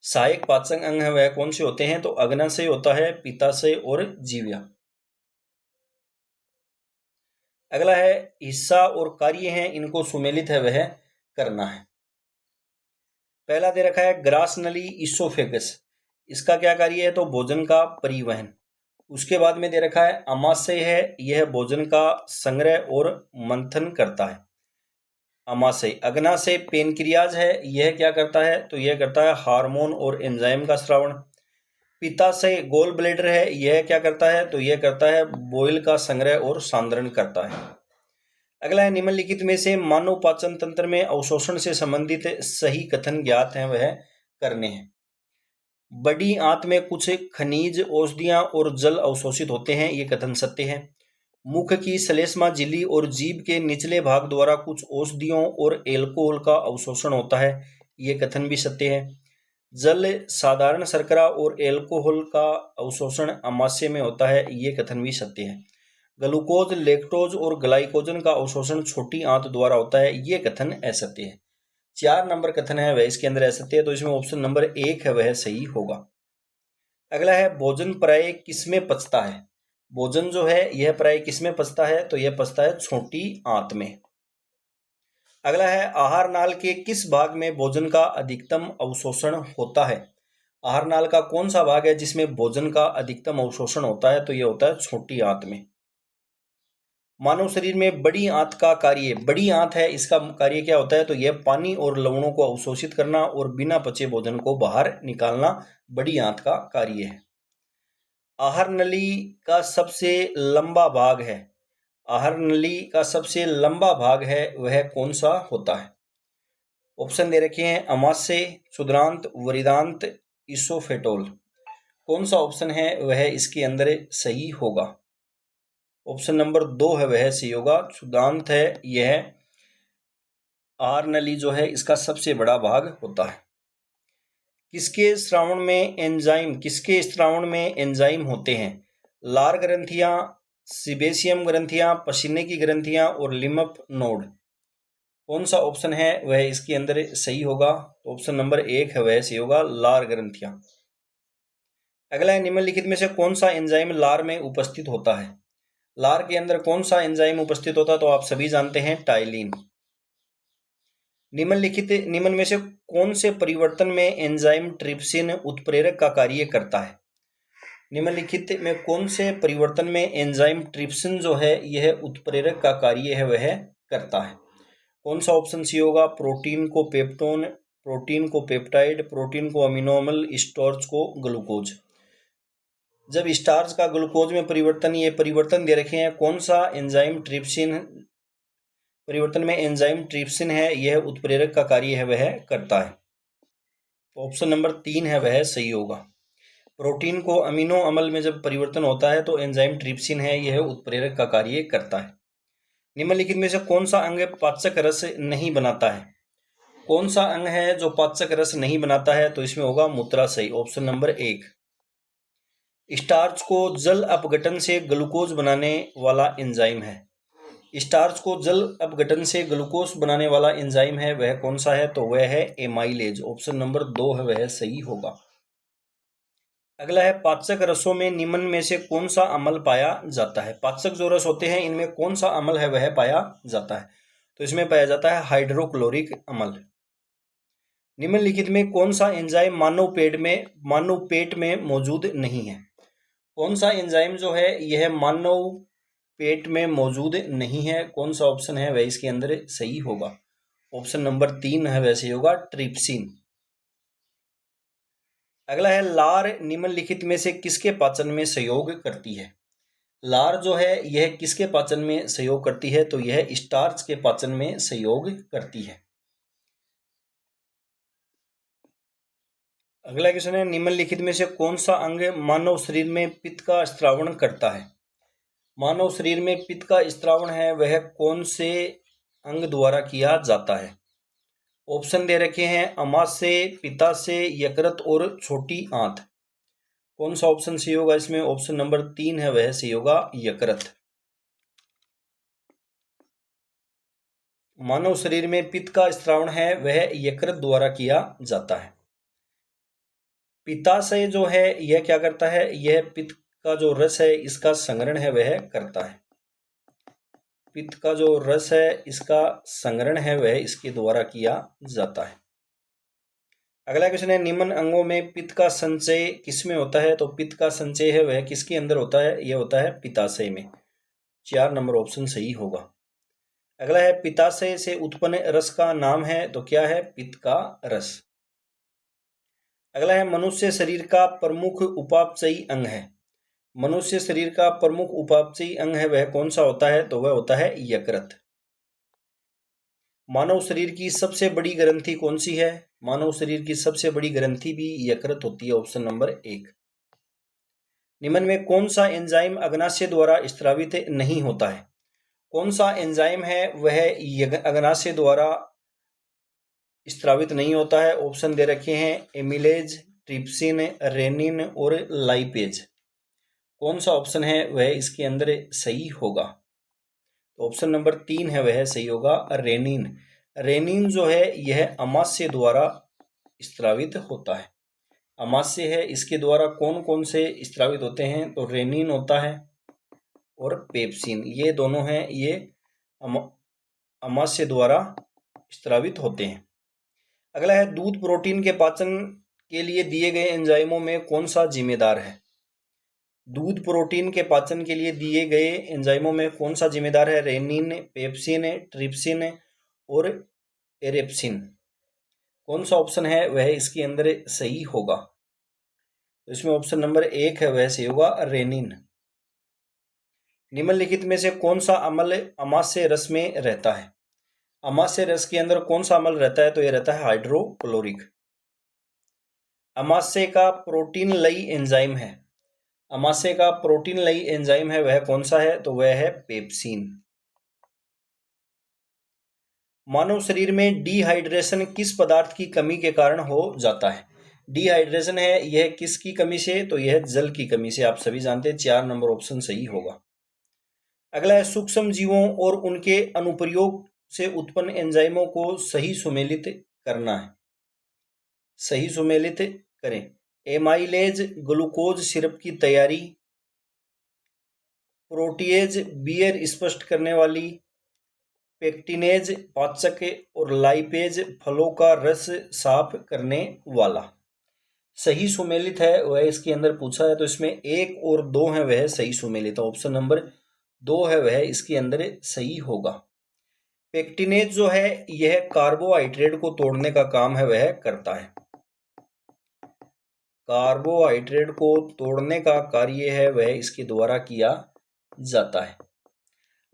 सहायक पाचक अंग है वह कौन से होते हैं? तो अग्नाशय होता है, पित्ताशय और जीव्या। अगला है हिस्सा और कार्य हैं इनको सुमेलित है वह करना है। पहला दे रखा है ग्रास नली, इसोफेगस, इसका क्या कार्य है? तो भोजन का परिवहन। उसके बाद में दे रखा है अमाशय है, यह भोजन का संग्रह और मंथन करता है। अमाशय। अग्नाशय पेनक्रियाज है, यह क्या करता है? तो यह करता है हार्मोन और एंजाइम का स्रावण। पित्ताशय गोल ब्लैडर है, यह क्या करता है? तो यह करता है बोइल का संग्रह और सांद्रण करता है। अगला है निम्नलिखित में से मानव पाचन तंत्र में अवशोषण से संबंधित सही कथन ज्ञात हैं वह करने हैं। बड़ी आंत में कुछ खनिज, औषधियां और जल अवशोषित होते हैं, ये कथन सत्य है। मुख की श्लेष्मा झिल्ली और जीभ के निचले भाग द्वारा कुछ औषधियों और एल्कोहल का अवशोषण होता है, ये कथन भी सत्य है। जल, साधारण शर्करा और एल्कोहल का अवशोषण अमाशय में होता है, ये कथन भी सत्य है। ग्लूकोज, लैक्टोज और ग्लाइकोजन का अवशोषण छोटी आंत द्वारा होता है, ये कथन असत्य है। 4 नंबर कथन है वह इसके अंदर असत्य है, तो इसमें ऑप्शन नंबर 1 है वह सही होगा। अगला है भोजन प्राय किसमें पचता है। भोजन जो है यह प्राय किसमें पचता है, तो यह पचता है छोटी आंत में। अगला है आहार नाल के किस भाग में भोजन का अधिकतम अवशोषण होता है। आहार नाल का कौन सा भाग है जिसमें भोजन का अधिकतम अवशोषण होता है, तो यह होता है छोटी आंत में। मानव शरीर में बड़ी आंत का कार्य, बड़ी आंत है इसका कार्य क्या होता है, तो यह पानी और लवणों को अवशोषित करना और बिना पचे भोजन को बाहर निकालना बड़ी आंत का कार्य है। आहार नली का सबसे लंबा भाग है, आहार नली का सबसे लंबा भाग है वह कौन सा होता है। ऑप्शन दे रखे हैं अमाशय, क्षुद्रांत, वृदांत, इसोफेटोल। कौन सा ऑप्शन है वह इसके अंदर सही होगा। ऑप्शन नंबर 2 है वह सही होगा, क्षुद्रांत है यह आहार नली जो है इसका सबसे बड़ा भाग होता है। किसके स्रावण में एंजाइम होते हैं। लार ग्रंथियां, सीबेशियम ग्रंथियां, पसीने की ग्रंथियां और लिम्फ नोड। कौन सा ऑप्शन है वह इसके अंदर सही होगा, तो ऑप्शन नंबर 1 है वह सही होगा, लार ग्रंथियां। अगला है निम्नलिखित में से कौन सा एंजाइम लार में उपस्थित होता है। लार के अंदर कौन सा एंजाइम उपस्थित होता है, तो आप सभी जानते हैं टाइलिन। निम्न में से कौन से परिवर्तन में एंजाइम ट्रिप्सिन उत्प्रेरक का कार्य करता है। निम्नलिखित में कौन से परिवर्तन में एंजाइम ट्रिप्सिन जो है यह उत्प्रेरक का कार्य है वह करता है। कौन सा ऑप्शन सी होगा, प्रोटीन को पेप्टोन, प्रोटीन को पेप्टाइड, प्रोटीन को अमीनो अम्ल, स्टार्च को ग्लूकोज। जब स्टार्च का ग्लूकोज में परिवर्तन, ये परिवर्तन दे रखे हैं, कौन सा एंजाइम ट्रिप्सिन परिवर्तन में एंजाइम ट्रिप्सिन है यह उत्प्रेरक का कार्य है वह करता है। ऑप्शन नंबर 3 है वह सही होगा। प्रोटीन को अमीनो अम्ल में जब परिवर्तन होता है तो एंजाइम ट्रिप्सिन है यह उत्प्रेरक का कार्य करता है। निम्नलिखित में से कौन सा अंग पाचक रस नहीं बनाता है। कौन सा अंग है जो पाचक रस नहीं बनाता है, तो इसमें होगा मूत्राशय, ऑप्शन नंबर 1। स्टार्च को जल अपघटन से ग्लूकोज बनाने वाला एंजाइम है। स्टार्च को जल अपघटन से ग्लूकोज बनाने वाला एंजाइम है वह कौन सा है, तो वह है एमाइलेज, ऑप्शन नंबर 2 है वह सही होगा। अगला है पाचक रसों में निम्न में से कौन सा अम्ल पाया जाता है। पाचक जो रस होते हैं इनमें कौन सा अम्ल है वह पाया जाता है, तो इसमें पाया जाता है हाइड्रोक्लोरिक अम्ल। निम्नलिखित में कौन सा एंजाइम मानव पेट में मौजूद नहीं है। कौन सा एंजाइम जो है यह मानव पेट में मौजूद नहीं है, कौन सा ऑप्शन है वह इसके अंदर सही होगा। ऑप्शन नंबर 3 है वह सही होगा, ट्रिप्सिन। अगला है लार निम्नलिखित में से किसके पाचन में सहयोग करती है। लार जो है यह किसके पाचन में सहयोग करती है, तो यह स्टार्च के पाचन में सहयोग करती है। अगला क्वेश्चन है निम्नलिखित में से कौन सा अंग मानव शरीर में पित्त का स्त्रावण करता है। मानव शरीर में पित्त का स्त्रावण है वह कौन से अंग द्वारा किया जाता है। ऑप्शन दे रखे हैं अमाशय, पित्ताशय, यकृत और छोटी आंत। कौन सा ऑप्शन सही होगा इसमें, ऑप्शन नंबर 3 है वह सही होगा, यकृत। मानव शरीर में पित्त का स्त्रावण है वह यकृत द्वारा किया जाता है। पित्ताशय जो है यह क्या करता है, यह पित्त का जो रस है इसका संग्रहण है वह करता है। पित्त का जो रस है इसका संग्रहण है वह इसके द्वारा किया जाता है। अगला क्वेश्चन है निम्न अंगों में पित्त का संचय किसमें होता है, तो पित्त का संचय है वह किसके अंदर होता है, यह होता है पित्ताशय में। 4 नंबर ऑप्शन सही होगा। अगला है पित्ताशय से उत्पन्न रस का नाम है, तो क्या है, पित्त का रस। अगला है मनुष्य शरीर का प्रमुख उपापचयी अंग है। मनुष्य शरीर का प्रमुख उपापचयी अंग है वह कौन सा होता है, तो वह होता है यकृत। मानव शरीर की सबसे बड़ी ग्रंथि कौन सी है। मानव शरीर की सबसे बड़ी ग्रंथि भी यकृत होती है, ऑप्शन नंबर 1। निम्न में कौन सा एंजाइम अग्नाशय द्वारा स्त्रावित नहीं होता है। कौन सा एंजाइम है वह अग्नाशय द्वारा स्त्रावित नहीं होता है। ऑप्शन दे रखे हैं एमिलेज, ट्रिप्सिन, रेनिन और लाइपेज। कौन सा ऑप्शन है वह इसके अंदर सही होगा? तो ऑप्शन नंबर 3 है वह सही होगा, रेनिन। रेनिन जो है यह अमाशय द्वारा स्त्रावित होता है। अमाशय है, इसके द्वारा कौन कौन से स्त्रावित होते हैं? तो रेनिन होता है और पेप्सिन, ये दोनों हैं, ये अमाशय द्वारा स्त्रावित होते हैं। अगला है दूध प्रोटीन के पाचन के लिए दिए गए एंजाइमों में कौन सा जिम्मेदार है? दूध प्रोटीन के पाचन के लिए दिए गए एंजाइमों में कौन सा जिम्मेदार है? रेनिन, पेप्सिन, ट्रिप्सिन और एरेप्सिन। कौन सा ऑप्शन है वह इसके अंदर सही होगा? तो इसमें ऑप्शन नंबर 1 है वह सही होगा, रेनिन। निम्नलिखित में से कौन सा अम्ल अमाशय रस में रहता है? अमाशय रस के अंदर कौन सा अम्ल रहता है? तो यह रहता है हाइड्रोक्लोरिक। अमाशय का प्रोटीन लई एंजाइम है, अमाशय का प्रोटीन लई एंजाइम है वह कौन सा है? तो वह है पेप्सिन। मानव शरीर में डिहाइड्रेशन किस पदार्थ की कमी के कारण हो जाता है? डिहाइड्रेशन है यह किसकी कमी से? तो यह जल की कमी से। आप सभी जानते हैं 4 नंबर ऑप्शन सही होगा। अगला है सूक्ष्म जीवों और उनके अनुप्रयोग से उत्पन्न एंजाइमों को सही सुमेलित करना है, सही सुमेलित करें। एमाइलेज ग्लूकोज सिरप की तैयारी, प्रोटीएज बियर स्पष्ट करने वाली, पेक्टिनेज पाचक और लाइपेज फलों का रस साफ करने वाला। सही सुमेलित है वह इसके अंदर पूछा है, तो इसमें 1 और 2 है वह सही सुमेलित है। ऑप्शन नंबर 2 है वह इसके अंदर सही होगा। पेक्टिनेज जो है यह कार्बोहाइड्रेट को तोड़ने का काम है वह करता है, कार्बोहाइड्रेट को तोड़ने का कार्य है वह इसके द्वारा किया जाता है।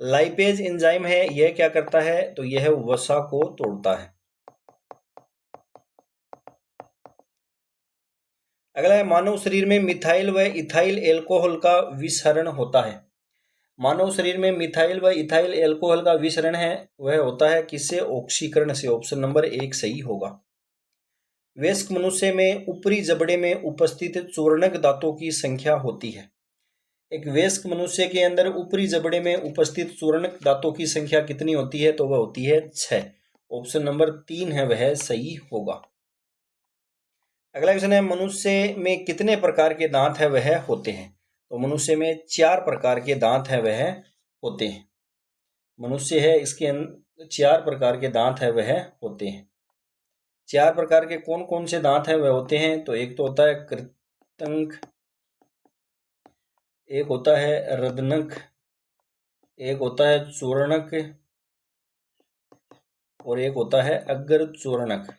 लाइपेज एंजाइम है यह क्या करता है? तो यह वसा को तोड़ता है। अगला है मानव शरीर में मिथाइल व इथाइल एल्कोहल का विसरण होता है। मानव शरीर में मिथाइल व इथाइल एल्कोहल का विसरण है वह होता है किससे? ऑक्सीकरण से। ऑप्शन नंबर 1 सही होगा। वयस्क मनुष्य में ऊपरी जबड़े में उपस्थित चूर्णक दांतों की संख्या होती है। एक वयस्क मनुष्य के अंदर ऊपरी जबड़े में उपस्थित चूर्णक दांतों की संख्या कितनी होती है? तो वह होती है 6। ऑप्शन नंबर 3 है वह सही होगा। अगला क्वेश्चन है मनुष्य में कितने प्रकार के दांत है वह होते हैं? तो मनुष्य में 4 प्रकार के दांत है वह होते हैं। मनुष्य है इसके अंदर 4 प्रकार के दांत है वह होते हैं। 4 प्रकार के कौन कौन से दांत है वह होते हैं? तो एक तो होता है कृंतक, एक होता है रदनक, एक होता है चूर्णक और एक होता है अग्र चूर्णक।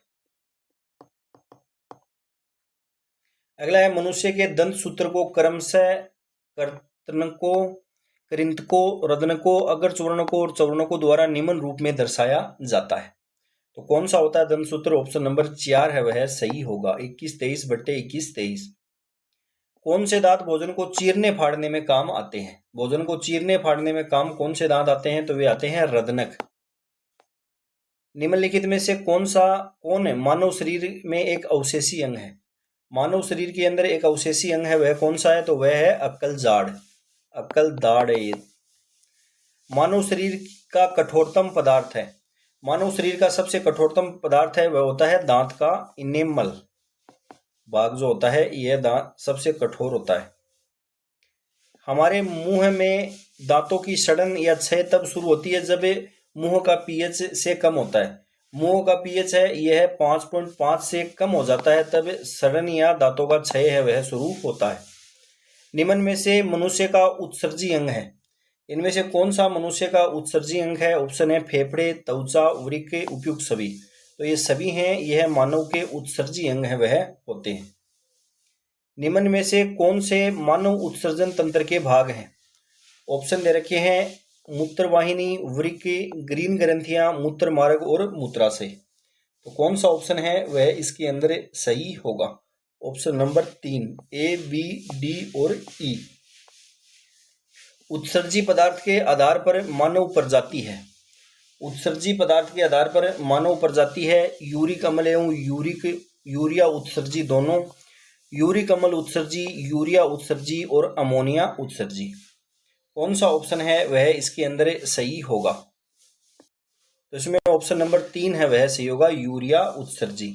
अगला है मनुष्य के दंत सूत्र को क्रमशः कर्तनको, कृंतको, रदनको, अग्र चूर्णको और चौर्णको द्वारा निम्न रूप में दर्शाया जाता है। तो कौन सा होता है दंत सूत्र? ऑप्शन नंबर 4 है वह सही होगा, 21-23/21-23। कौन से दांत भोजन को चीरने फाड़ने में काम आते हैं? भोजन को चीरने फाड़ने में काम कौन से दांत आते हैं? तो वे आते हैं रदनक। निम्नलिखित में से कौन है मानव शरीर में एक अवशेषी अंग है? मानव शरीर के अंदर एक अवशेषी अंग है वह कौन सा है? तो वह है अक्कल जाड़, अक्कल दाढ़ है। मानव शरीर का कठोरतम पदार्थ है, मानव शरीर का सबसे कठोरतम पदार्थ है वह होता है दांत का इनेमल भाग जो होता है, यह दांत सबसे कठोर होता है। हमारे मुंह में दांतों की सड़न या क्षय तब शुरू होती है जब मुंह का पीएच से कम होता है। मुंह का पीएच है यह 5.5 से कम हो जाता है तब सड़न या दांतों का क्षय है वह शुरू होता है। निम्न में से मनुष्य का उत्सर्जी अंग है, इनमें से कौन सा मनुष्य का उत्सर्जी अंग है? ऑप्शन है फेफड़े, त्वचा, वृक्क, उपयुक्त सभी। तो ये सभी हैं, यह मानव के उत्सर्जी अंग है वह होते हैं। निम्न में से कौन से मानव उत्सर्जन तंत्र के भाग हैं? ऑप्शन दे रखे हैं मूत्रवाहिनी, वृक्क, ग्रीन ग्रंथियां, मूत्र मार्ग और मूत्राशय। तो कौन सा ऑप्शन है वह इसके अंदर सही होगा? Option number 3 A, B, D और E। उत्सर्जी पदार्थ के आधार पर मानव प्रजाति है, उत्सर्जी पदार्थ के आधार पर मानव प्रजाति है यूरिक अम्ल एवं यूरिया उत्सर्जी दोनों, यूरिक अम्ल उत्सर्जी, यूरिया उत्सर्जी और अमोनिया उत्सर्जी। कौन सा ऑप्शन है वह इसके अंदर सही होगा? तो इसमें ऑप्शन नंबर 3 है वह सही होगा, यूरिया उत्सर्जी।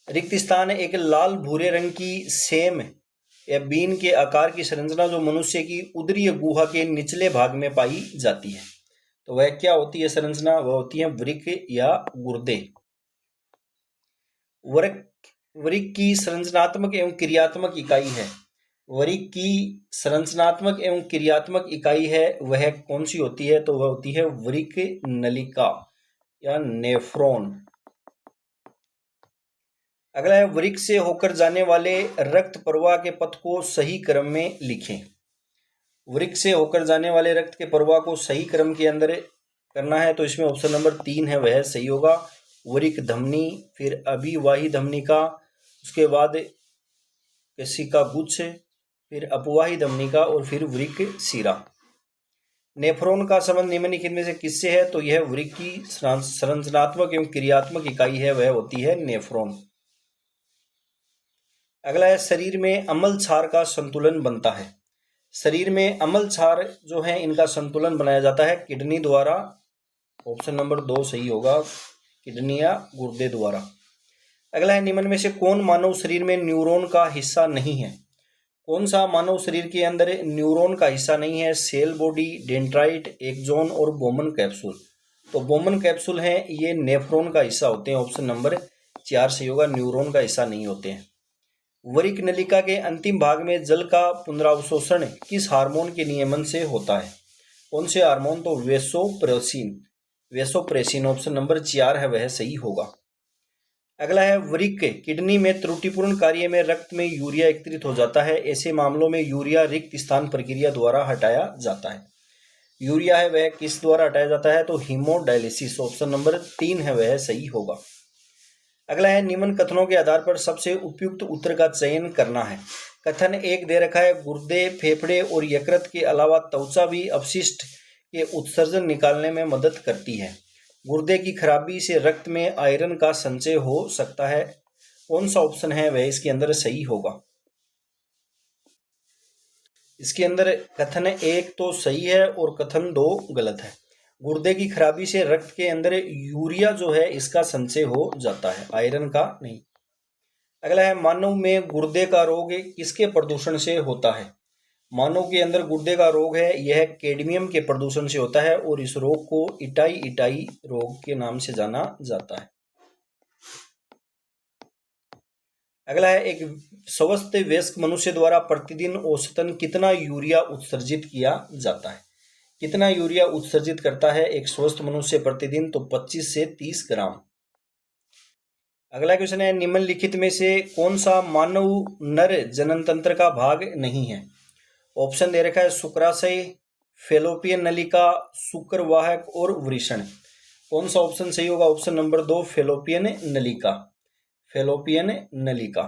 रिक्त स्थान एक लाल भूरे रंग की सेम या बीन के आकार की संरचना जो मनुष्य की उदरीय गुहा के निचले भाग में पाई जाती है, तो वह क्या होती है संरचना? वह होती है वृक्क या गुर्दे। वृक्क की संरचनात्मक एवं क्रियात्मक इकाई है, वृक्क की संरचनात्मक एवं क्रियात्मक इकाई है वह कौन सी होती है? तो वह होती है वृक्क नलिका या नेफ्रॉन। अगला है वृक्क से होकर जाने वाले रक्त प्रवाह के पथ को सही क्रम में लिखें। वृक्क से होकर जाने वाले रक्त के प्रवाह को सही क्रम के अंदर करना है, तो इसमें ऑप्शन नंबर 3 है वह सही होगा, वृक्क धमनी, फिर अभिवाही धमनिका, उसके बाद केशिका गुच्छ, फिर अपवाही धमनिका और फिर वृक्क शिरा। नेफ्रॉन का संबंध निम्नलिखित में से किससे है? तो यह वृक्क की संरचनात्मक एवं क्रियात्मक इकाई है वह होती है नेफ्रॉन। अगला है शरीर में अम्ल क्षार का संतुलन बनता है। शरीर में अम्ल क्षार जो है इनका संतुलन बनाया जाता है किडनी द्वारा, ऑप्शन नंबर 2 सही होगा, किडनी या गुर्दे द्वारा। अगला है निम्न में से कौन मानव शरीर में न्यूरॉन का हिस्सा नहीं है? कौन सा मानव शरीर के अंदर न्यूरॉन का हिस्सा नहीं है? सेल बॉडी, डेंड्राइट, एक्सोन और बोमन कैप्सूल। तो बोमन कैप्सूल हैं ये नेफ्रॉन का हिस्सा होते हैं, ऑप्शन नंबर 4 सही होगा, न्यूरॉन का हिस्सा नहीं होते हैं। वृक्क नलिका के अंतिम भाग में जल का पुनरावशोषण किस हार्मोन के नियमन से होता है? कौन से हार्मोन? तो वेसोप्रेसिन, ऑप्शन नंबर 4 है वह सही होगा। अगला है वृक्क किडनी में त्रुटिपूर्ण कार्य में रक्त में यूरिया एकत्रित हो जाता है, ऐसे मामलों में यूरिया रिक्त स्थान प्रक्रिया द्वारा हटाया जाता है। यूरिया है वह किस द्वारा हटाया जाता है? तो हीमोडायलिसिस, ऑप्शन नंबर 3 है वह सही होगा। अगला है निम्न कथनों के आधार पर सबसे उपयुक्त उत्तर का चयन करना है। कथन 1 दे रखा है गुर्दे, फेफड़े और यकृत के अलावा त्वचा भी अपशिष्ट के उत्सर्जन निकालने में मदद करती है। गुर्दे की खराबी से रक्त में आयरन का संचय हो सकता है। कौन सा ऑप्शन है वह इसके अंदर सही होगा? इसके अंदर कथन 1 तो सही है और कथन 2 गलत है। गुर्दे की खराबी से रक्त के अंदर यूरिया जो है इसका संचय हो जाता है, आयरन का नहीं। अगला है मानव में गुर्दे का रोग किसके प्रदूषण से होता है? मानव के अंदर गुर्दे का रोग है यह कैडमियम के प्रदूषण से होता है और इस रोग को इटाई रोग के नाम से जाना जाता है। अगला है एक स्वस्थ वयस्क मनुष्य द्वारा प्रतिदिन औसतन कितना यूरिया उत्सर्जित किया जाता है? कितना यूरिया उत्सर्जित करता है एक स्वस्थ मनुष्य प्रतिदिन? तो 25 से 30 ग्राम। अगला क्वेश्चन है निम्नलिखित में से कौन सा मानव नर जनन तंत्र का भाग नहीं है? ऑप्शन दे रखा है शुक्राशय, फेलोपियन नलिका, शुक्रवाहक और वृषण। कौन सा ऑप्शन सही होगा? ऑप्शन नंबर 2 फेलोपियन नलिका, फेलोपियन नलिका।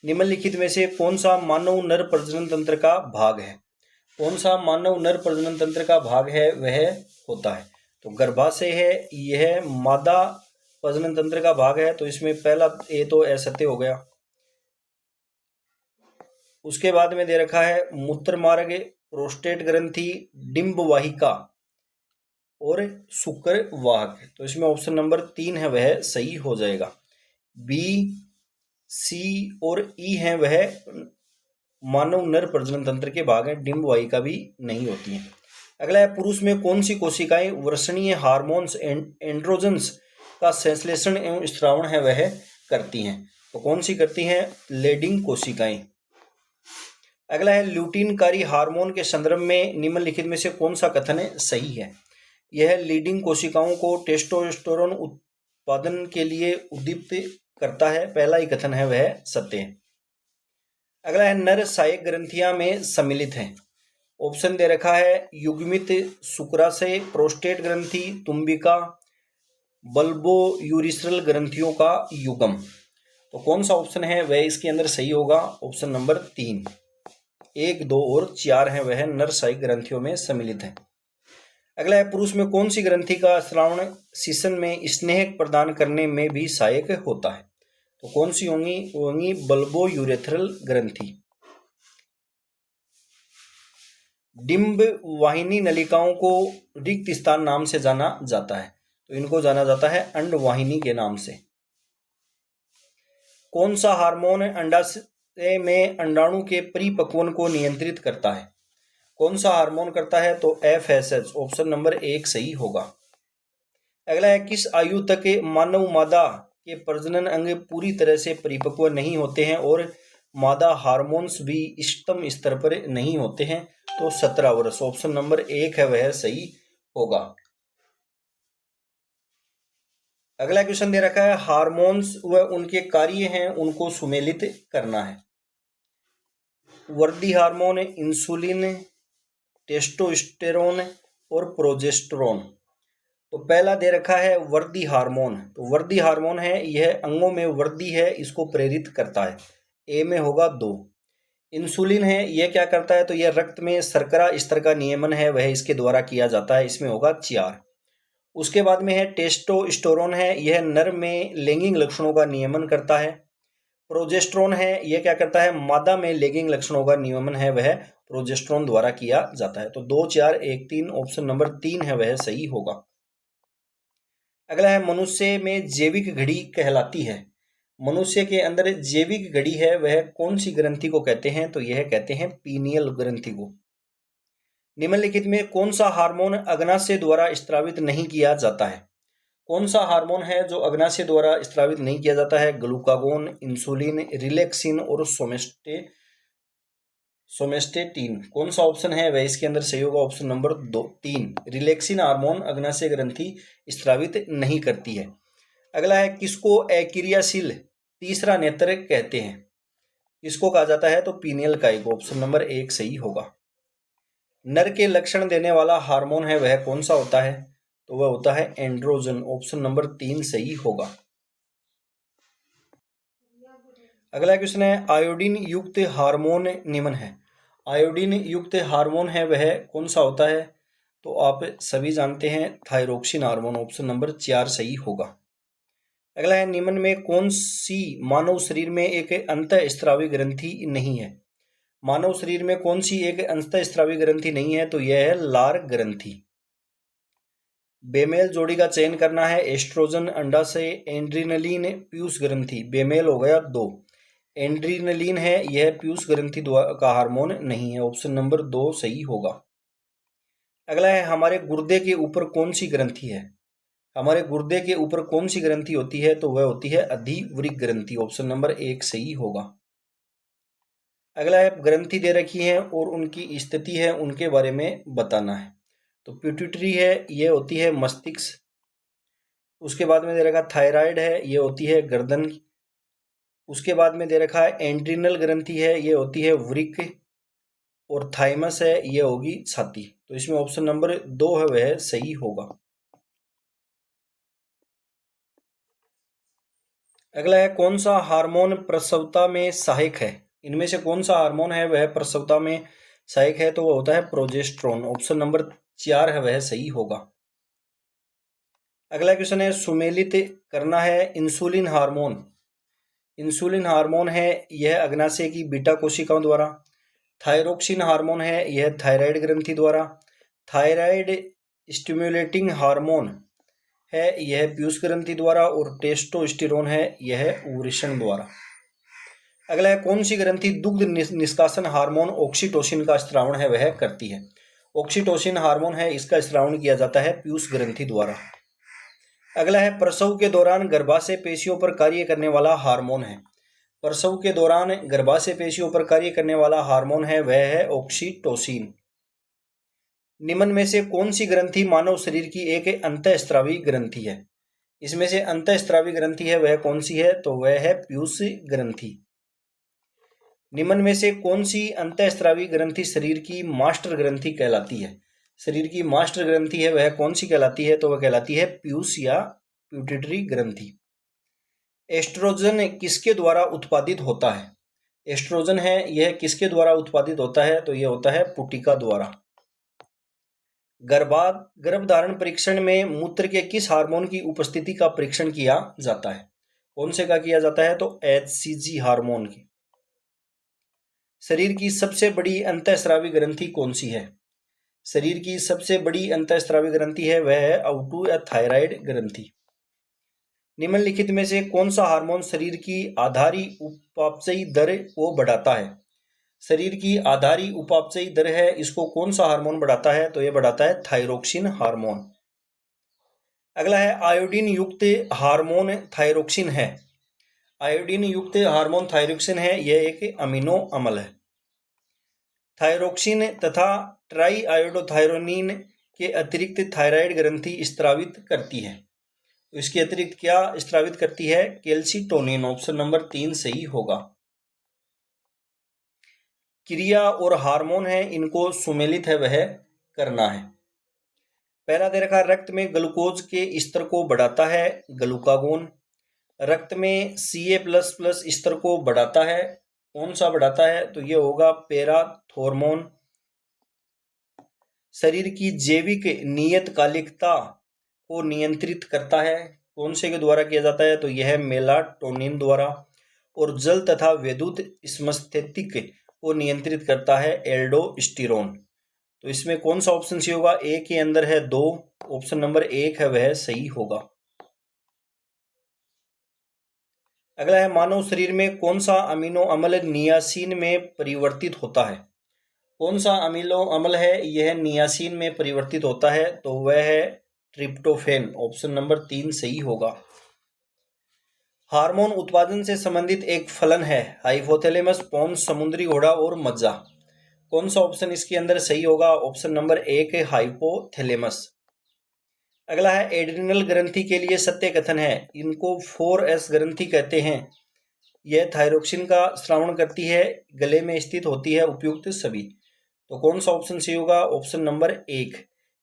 निम्नलिखित में से कौन सा मानव नर प्रजनन तंत्र का भाग है? कौन सा मानव नर प्रजनन तंत्र का भाग है वह होता है? तो गर्भाशय है, यह मादा प्रजनन तंत्र का भाग है, तो इसमें पहला ए तो असत्य हो गया। उसके बाद में दे रखा है मूत्र मार्ग, प्रोस्टेट ग्रंथि, डिंब वाहिका और शुक्र वाहक, तो इसमें ऑप्शन नंबर 3 है वह सही हो जाएगा। बी, सी और ई है वह मानव नर प्रजनन तंत्र के भाग हैं, डिंब वाहिका भी नहीं होती हैं। अगला है पुरुष में कौन सी कोशिकाएं वर्षणीय हार्मोन्स एंड्रोजन्स का संश्लेषण एवं स्त्रावण है वह करती हैं? तो कौन सी करती हैं? लेडिंग कोशिकाएं। अगला है ल्यूटीनकारी हार्मोन के संदर्भ में निम्नलिखित में से कौन सा कथन सही है? यह लीडिंग कोशिकाओं को टेस्टोस्टेरोन उत्पादन के लिए उद्दीपित करता है, पहला ही कथन है वह सत्य है। अगला है नर सहायक ग्रंथियां में सम्मिलित हैं। ऑप्शन दे रखा है युग्मित शुक्राशय, प्रोस्टेट ग्रंथि, तुम्बिका, बल्बो यूरिथ्रल ग्रंथियों का युग्म। तो कौन सा ऑप्शन है वह इसके अंदर सही होगा? ऑप्शन नंबर 3, 1, 2 और 4 है वह नर सहायक ग्रंथियों में सम्मिलित है। अगला है, पुरुष में कौन सी ग्रंथि का स्रावण शिशन में स्नेह प्रदान करने में भी सहायक होता है? तो कौन सी होंगी? वो होंगी बल्बो यूरेथ्रल ग्रंथि। डिंब वाहिनी नलिकाओं को रिक्त स्थान नाम से जाना जाता है, तो इनको जाना जाता है अंडवाहिनी के नाम से। कौन सा हार्मोन अंडाशय में अंडाणु के परिपक्वन को नियंत्रित करता है? कौन सा हार्मोन करता है? तो FSH, ऑप्शन नंबर 1 सही होगा। अगला है, किस आयु तक मानव मादा के प्रजनन अंग पूरी तरह से परिपक्व नहीं होते हैं और मादा हार्मोन्स भी इष्टतम स्तर पर नहीं होते हैं? तो 17 वर्ष, ऑप्शन नंबर 1 है वह सही होगा। अगला क्वेश्चन दे रखा है, हार्मोन्स व उनके कार्य हैं उनको सुमेलित करना है। वृद्धि हार्मोन, इंसुलिन, टेस्टोस्टेरोन और प्रोजेस्टेरोन। तो पहला दे रखा है वृद्धि हार्मोन। तो वृद्धि हार्मोन है, यह अंगों में वृद्धि है इसको प्रेरित करता है, ए में होगा 2। इंसुलिन है, यह क्या करता है? तो यह रक्त में शर्करा स्तर का नियमन है वह इसके द्वारा किया जाता है, इसमें होगा 4। उसके बाद में है टेस्टोस्टेरोन है, यह नर में लैंगिक लक्षणों का नियमन करता है। प्रोजेस्टेरोन है, यह क्या करता है? मादा में लैंगिक लक्षणों का नियमन है वह प्रोजेस्टेरोन द्वारा किया जाता है। तो 2, 4, 1, 3, ऑप्शन नंबर 3 है वह सही होगा। अगला है, मनुष्य में जैविक घड़ी कहलाती है। मनुष्य के अंदर जैविक घड़ी है वह कौन सी ग्रंथि को कहते हैं? तो यह कहते हैं पीनियल ग्रंथि को। निम्नलिखित में कौन सा हार्मोन अग्नाशय द्वारा स्त्रावित नहीं किया जाता है? कौन सा हार्मोन है जो अग्नाशय द्वारा स्त्रावित नहीं किया जाता है? ग्लूकागोन, इंसुलिन, रिलैक्सिन और सोमेस्टेटिन। कौन सा ऑप्शन है वह इसके अंदर सही होगा? ऑप्शन नंबर 3, रिलैक्सिन हार्मोन अग्नाशय ग्रंथि स्त्रावित नहीं करती है। अगला है, किसको अक्रियाशील तीसरा नेत्र कहते हैं? किसको कहा जाता है? तो पीनियल काई को, ऑप्शन नंबर 1 सही होगा। नर के लक्षण देने वाला हार्मोन है वह कौन सा होता है? तो वह होता है एंड्रोजन, ऑप्शन नंबर 3 सही होगा। अगला क्वेश्चन है, आयोडीन युक्त हार्मोन निम्न है। आयोडीन युक्त हार्मोन है वह कौन सा होता है? तो आप सभी जानते हैं थायरोक्सिन हार्मोन, ऑप्शन नंबर 4 सही होगा। अगला है, निम्न में कौन सी मानव शरीर में एक अंतःस्रावी ग्रंथि नहीं है? मानव शरीर में कौन सी एक अंतःस्रावी ग्रंथि नहीं है? तो यह है लार ग्रंथि। बेमेल जोड़ी का चयन करना है। एस्ट्रोजन अंडाशय, एड्रीनलिन पीयूष ग्रंथि। बेमेल हो गया 2। एड्रीनलिन है, यह पीयूष ग्रंथि का हार्मोन नहीं है, ऑप्शन नंबर 2 सही होगा। अगला है, हमारे गुर्दे के ऊपर कौन सी ग्रंथि है? हमारे गुर्दे के ऊपर कौन सी ग्रंथि होती है? तो वह होती है अधिवृक्क ग्रंथि, ऑप्शन नंबर 1 सही होगा। अगला है, ग्रंथि दे रखी है और उनकी स्थिति है उनके बारे में बताना है। तो पिट्यूटरी है, यह होती है मस्तिष्क। उसके बाद में दे रखा थायराइड है, यह होती है गर्दन। उसके बाद में दे रखा है एंड्रिनल ग्रंथि है, यह होती है वृक्क। और थाइमस है, यह होगी छाती। तो इसमें ऑप्शन नंबर 2 है वह सही होगा। अगला है, कौन सा हार्मोन प्रसवता में सहायक है? इनमें से कौन सा हार्मोन है वह प्रसवता में सहायक है? तो वह होता है प्रोजेस्टेरोन, ऑप्शन नंबर 4 है वह सही होगा। अगला क्वेश्चन है, सुमेलित करना है इंसुलिन हार्मोन। इंसुलिन हार्मोन है, यह अग्नाशय की बीटा कोशिकाओं द्वारा। थायरोक्सिन हार्मोन है, यह थायराइड ग्रंथि द्वारा। थायराइड स्टिमुलेटिंग हार्मोन है, यह पीयूष ग्रंथि द्वारा। और टेस्टोस्टेरोन है, यह वृषण द्वारा। अगला है, कौन सी ग्रंथि दुग्ध निष्कासन हार्मोन ऑक्सीटोसिन का स्त्रावण है वह करती है? ऑक्सीटोसिन हार्मोन है, इसका स्त्रावण किया जाता है पीयूष ग्रंथि द्वारा। अगला है, प्रसव के दौरान गर्भाशय पेशियों पर कार्य करने वाला हार्मोन है। प्रसव के दौरान गर्भाशय पेशियों पर कार्य करने वाला हार्मोन है वह है ऑक्सीटोसिन। निम्न में से कौन सी ग्रंथि मानव शरीर की एक अंतःस्रावी ग्रंथि है? इसमें से अंतःस्रावी ग्रंथि है वह कौन सी है? तो वह है पीयूष ग्रंथि। निम्न में से कौन सी अंतःस्रावी ग्रंथि शरीर की मास्टर ग्रंथि कहलाती है? शरीर की मास्टर ग्रंथि है वह कौन सी कहलाती है? तो वह कहलाती है पीयूष या प्यूटिटरी ग्रंथि। एस्ट्रोजन किसके द्वारा उत्पादित होता है? एस्ट्रोजन है, यह किसके द्वारा उत्पादित होता है? तो यह होता है पुटिका द्वारा। गर्भधारण परीक्षण में मूत्र के किस हार्मोन की उपस्थिति का परीक्षण किया जाता है? कौन से का किया जाता है? तो HCG हार्मोन की। शरीर की सबसे बड़ी अंतःस्रावी ग्रंथि कौन सी है? शरीर की सबसे बड़ी अंतःस्रावी ग्रंथि है वह है अवटु या थायराइड ग्रंथि। निम्नलिखित में से कौन सा हार्मोन शरीर की आधारी उपापचयी दर को बढ़ाता है? शरीर की आधारी उपापचयी दर है, इसको कौन सा हार्मोन बढ़ाता है? तो यह बढ़ाता है थायरोक्सिन हार्मोन। अगला है आयोडीन युक्त हार्मोन थायरोक्सिन है। आयोडीन युक्त हार्मोन थायरोक्सिन है, यह एक अमीनो अम्ल है। थायरोक्सिन तथा ट्राई आयोडोथायरोनिन के अतिरिक्त थायराइड ग्रंथि स्त्रावित करती है। इसके अतिरिक्त क्या स्त्रावित करती है? कैल्सिटोनिन। ऑप्शन नंबर 3 सही होगा। क्रिया और हार्मोन है, इनको सुमेलित है वह करना है। पहला दे रखा रक्त में ग्लूकोज के स्तर को बढ़ाता है ग्लूकागोन। रक्त में Ca++ स्तर को बढ़ाता है, कौन सा बढ़ाता है? तो ये होगा पैराथोर्मोन। शरीर की जैविक नियतकालिकता को नियंत्रित करता है, कौन से के द्वारा किया जाता है? तो यह मेलाटोनिन द्वारा। और जल तथा विद्युत समस्थैतिक को नियंत्रित करता है एल्डोस्टेरोन। तो इसमें कौन सा ऑप्शन सी होगा? ए के अंदर है 2, ऑप्शन नंबर 1 है वह सही होगा। अगला है मानव शरीर में कौन सा अमीनो अम्ल नियासिन में परिवर्तित होता है? कौन सा अमीनो अम्ल है यह नियासिन में परिवर्तित होता है? तो वह है ट्रिप्टोफैन। ऑप्शन नंबर 3 सही होगा। हार्मोन उत्पादन से संबंधित एक फलन है हाइपोथैलेमस, पोन्स, समुद्री घोड़ा और मज्जा। कौन सा ऑप्शन इसके अंदर सही होगा? ऑप्शन नंबर 1 है हाइपोथैलेमस। अगला है एड्रिनल ग्रंथि के लिए सत्य कथन है, इनको 4S ग्रंथि कहते हैं। यह थायरोक्सिन का स्रावण करती है, गले में स्थित होती है, उपयुक्त सभी। तो कौन सा ऑप्शन सही होगा? ऑप्शन नंबर 1,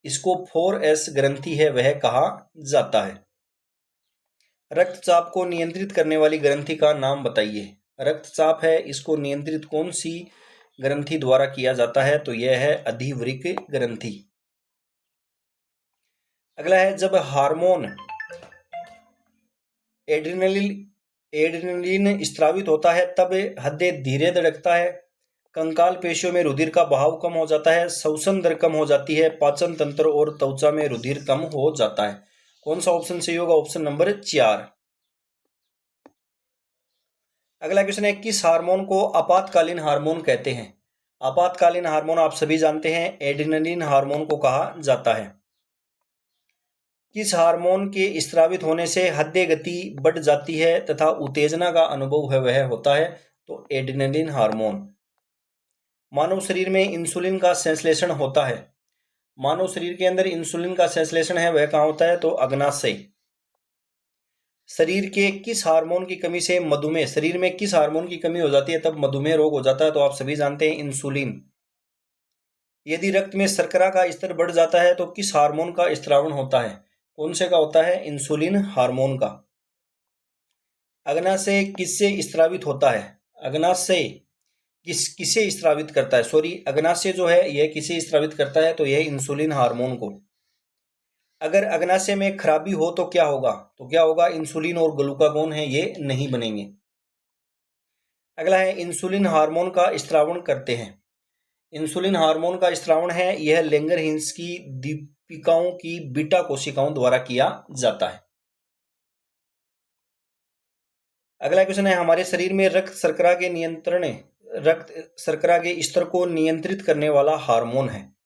इसको 4S ग्रंथि है वह कहा जाता है। रक्तचाप को नियंत्रित करने वाली ग्रंथि का नाम बताइए। रक्तचाप है, इसको नियंत्रित कौन सी ग्रंथि द्वारा किया जाता है? तो यह है अधिवृक्क ग्रंथि। अगला है जब हार्मोन एड्रेनलिन स्त्रावित होता है तब हृदय धीरे धड़कता है, कंकाल पेशियों में रुधिर का बहाव कम हो जाता है, श्वसन दर कम हो जाती है, पाचन तंत्र और त्वचा में रुधिर कम हो जाता है। कौन सा ऑप्शन सही होगा? Option number 4। अगला क्वेश्चन है किस हार्मोन को आपातकालीन हार्मोन कहते हैं? आपातकालीन हार्मोन आप सभी जानते हैं एड्रेनलिन हार्मोन को कहा जाता है। किस हार्मोन के स्रावित होने से हृदय गति बढ़ जाती है तथा उत्तेजना का अनुभव है वह होता है? तो एड्रेनलिन हार्मोन। मानव शरीर में इंसुलिन का संश्लेषण होता है। मानव शरीर के अंदर इंसुलिन का संश्लेषण है वह कहाँ होता है? तो अग्नाशय। शरीर के किस हार्मोन की कमी से मधुमेह, शरीर में किस हार्मोन की कमी हो जाती है तब मधुमेह रोग हो जाता है? तो आप सभी जानते हैं इंसुलिन। यदि रक्त में शर्करा का स्तर बढ़ जाता है तो किस हार्मोन का स्रावण होता है? कौन से का होता है? इंसुलिन हार्मोन का। अग्नाशय किससे स्रावित होता है? अग्नाशय किसे स्रावित करता है? सॉरी, अग्नाशय जो है यह किसे स्रावित करता है? तो यह इंसुलिन हार्मोन को। अगर अग्नाशय में खराबी हो तो क्या होगा? तो क्या होगा? इंसुलिन और ग्लूकागोन है ये नहीं बनेंगे। अगला है इंसुलिन हार्मोन का स्रावण करते हैं। इंसुलिन हार्मोन का स्रावण है यह लैंगरहिंस की दीपिकाओं की बीटा कोशिकाओं द्वारा किया जाता है। अगला क्वेश्चन है हमारे शरीर में रक्त शर्करा के स्तर को नियंत्रित करने वाला हार्मोन है।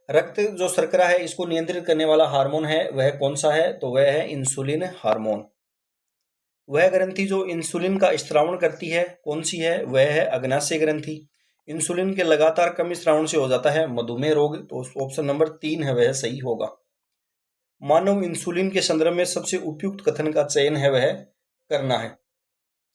रक्त जो शर्करा है इसको नियंत्रित करने वाला हार्मोन है वह कौन सा है? तो वह है इंसुलिन हार्मोन। वह ग्रंथि जो इंसुलिन का स्रावण करती है कौन सी है? वह है अग्नाशय ग्रंथि। इंसुलिन के लगातार कम स्रावण से हो जाता है मधुमेह रोग। तो ऑप्शन नंबर 3 है वह सही होगा। मानव इंसुलिन के संदर्भ में सबसे उपयुक्त कथन का चयन है वह करना है।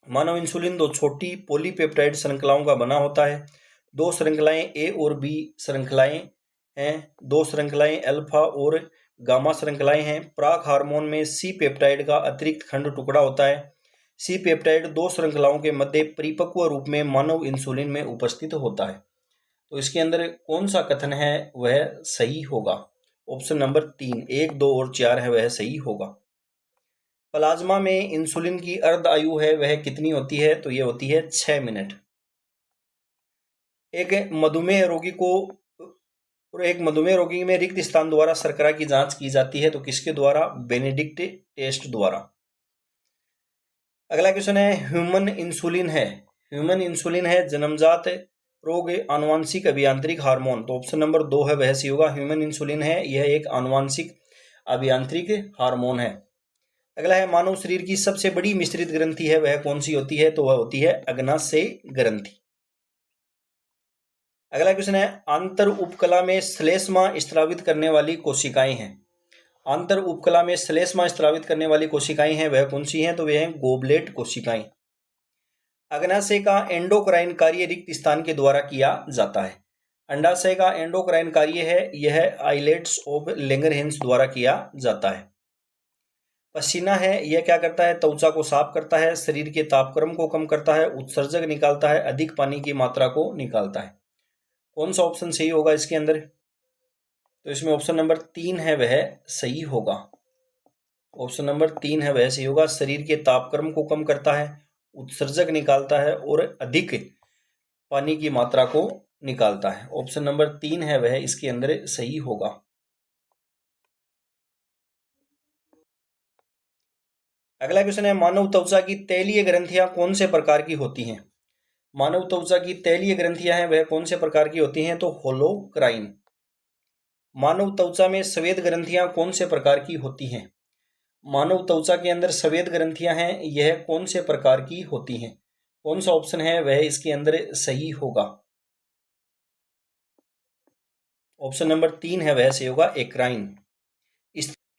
मानव इंसुलिन 2 छोटी पॉलीपेप्टाइड श्रृंखलाओं का बना होता है। 2 श्रृंखलाएं ए और बी श्रृंखलाएं हैं। 2 श्रृंखलाएं अल्फा और गामा श्रृंखलाएं हैं। प्राक हार्मोन में सी पेप्टाइड का अतिरिक्त खंड टुकड़ा होता है। सी पेप्टाइड 2 श्रृंखलाओं के मध्य परिपक्व रूप में मानव इंसुलिन में उपस्थित होता है। तो इसके अंदर कौन सा कथन है वह सही होगा? ऑप्शन नंबर 3, 1, 2 और 4 है वह सही होगा। प्लाज्मा में इंसुलिन की अर्ध आयु है वह कितनी होती है? तो ये होती है 6 मिनट। एक मधुमेह रोगी में रिक्त स्थान द्वारा शर्करा की जांच की जाती है तो किसके द्वारा? बेनेडिक्ट टेस्ट द्वारा। अगला क्वेश्चन है, ह्यूमन इंसुलिन है जन्मजात रोग आनुवांशिक अभियांत्रिक हार्मोन। तो ऑप्शन नंबर 2 है वह सही होगा। ह्यूमन इंसुलिन है यह एक आनुवांशिक अभियांत्रिक हार्मोन है। अगला है, मानव शरीर की सबसे बड़ी मिश्रित ग्रंथि है वह कौन सी होती है? तो वह होती है अग्नाशय ग्रंथि। अगला क्वेश्चन है, आंतर उपकला में श्लेष्मा स्त्रावित करने वाली कोशिकाएं हैं। आंतर उपकला में श्लेष्मा स्त्रावित करने वाली कोशिकाएं हैं वह कौन सी हैं? तो वे हैं गोबलेट कोशिकाएं। अग्नाशय का एंडोक्राइन कार्य रिक्त स्थान के द्वारा किया जाता है। अंडाशय का एंडोक्राइन कार्य है यह आइलेट्स ऑफ लैंगरहेंस द्वारा किया जाता है। पसीना है यह क्या करता है? त्वचा को साफ करता है, शरीर के तापक्रम को कम करता है, उत्सर्जक निकालता है, अधिक पानी की मात्रा को निकालता है। कौन सा ऑप्शन सही होगा इसके अंदर? तो इसमें ऑप्शन नंबर 3 है वह सही होगा। ऑप्शन नंबर 3 है वह सही होगा। शरीर के तापक्रम को कम करता है, उत्सर्जक निकालता है और अधिक पानी की मात्रा को निकालता है। ऑप्शन नंबर 3 है वह इसके अंदर सही होगा। अगला क्वेश्चन है, मानव त्वचा की तैलीय ग्रंथियां कौन से प्रकार की होती हैं? मानव त्वचा की तैलीय ग्रंथियां हैं वह कौन से प्रकार की होती हैं? तो होलोक्राइन। मानव त्वचा में स्वेद ग्रंथियां कौन से प्रकार की होती हैं? मानव त्वचा के अंदर स्वेद ग्रंथियां हैं यह कौन से प्रकार की होती हैं? कौन सा ऑप्शन है वह इसके अंदर सही होगा? ऑप्शन नंबर 3 है वह सही होगा, एक्राइन।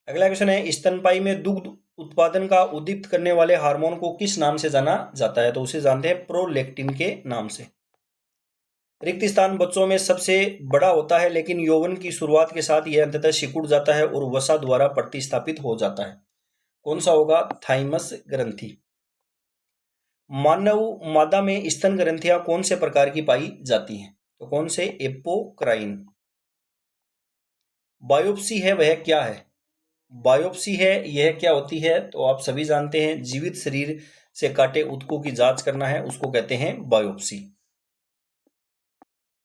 अगला क्वेश्चन है, स्तनपायी में दुग्ध उत्पादन का उद्दीपित करने वाले हार्मोन को किस नाम से जाना जाता है? तो उसे जानते हैं प्रोलैक्टिन के नाम से। रिक्त स्थान बच्चों में सबसे बड़ा होता है लेकिन यौवन की शुरुआत के साथ यह अंततः सिकुड़ जाता है और वसा द्वारा प्रतिस्थापित हो जाता है। कौन सा होगा? थाइमस ग्रंथि। मानव मादा में स्तन ग्रंथियां कौन से प्रकार की पाई जाती हैं? तो कौन से? एपोक्राइन। बायोप्सी है वह क्या है? बायोप्सी है यह क्या होती है? तो आप सभी जानते हैं, जीवित शरीर से काटे ऊतकों की जांच करना है उसको कहते हैं बायोप्सी।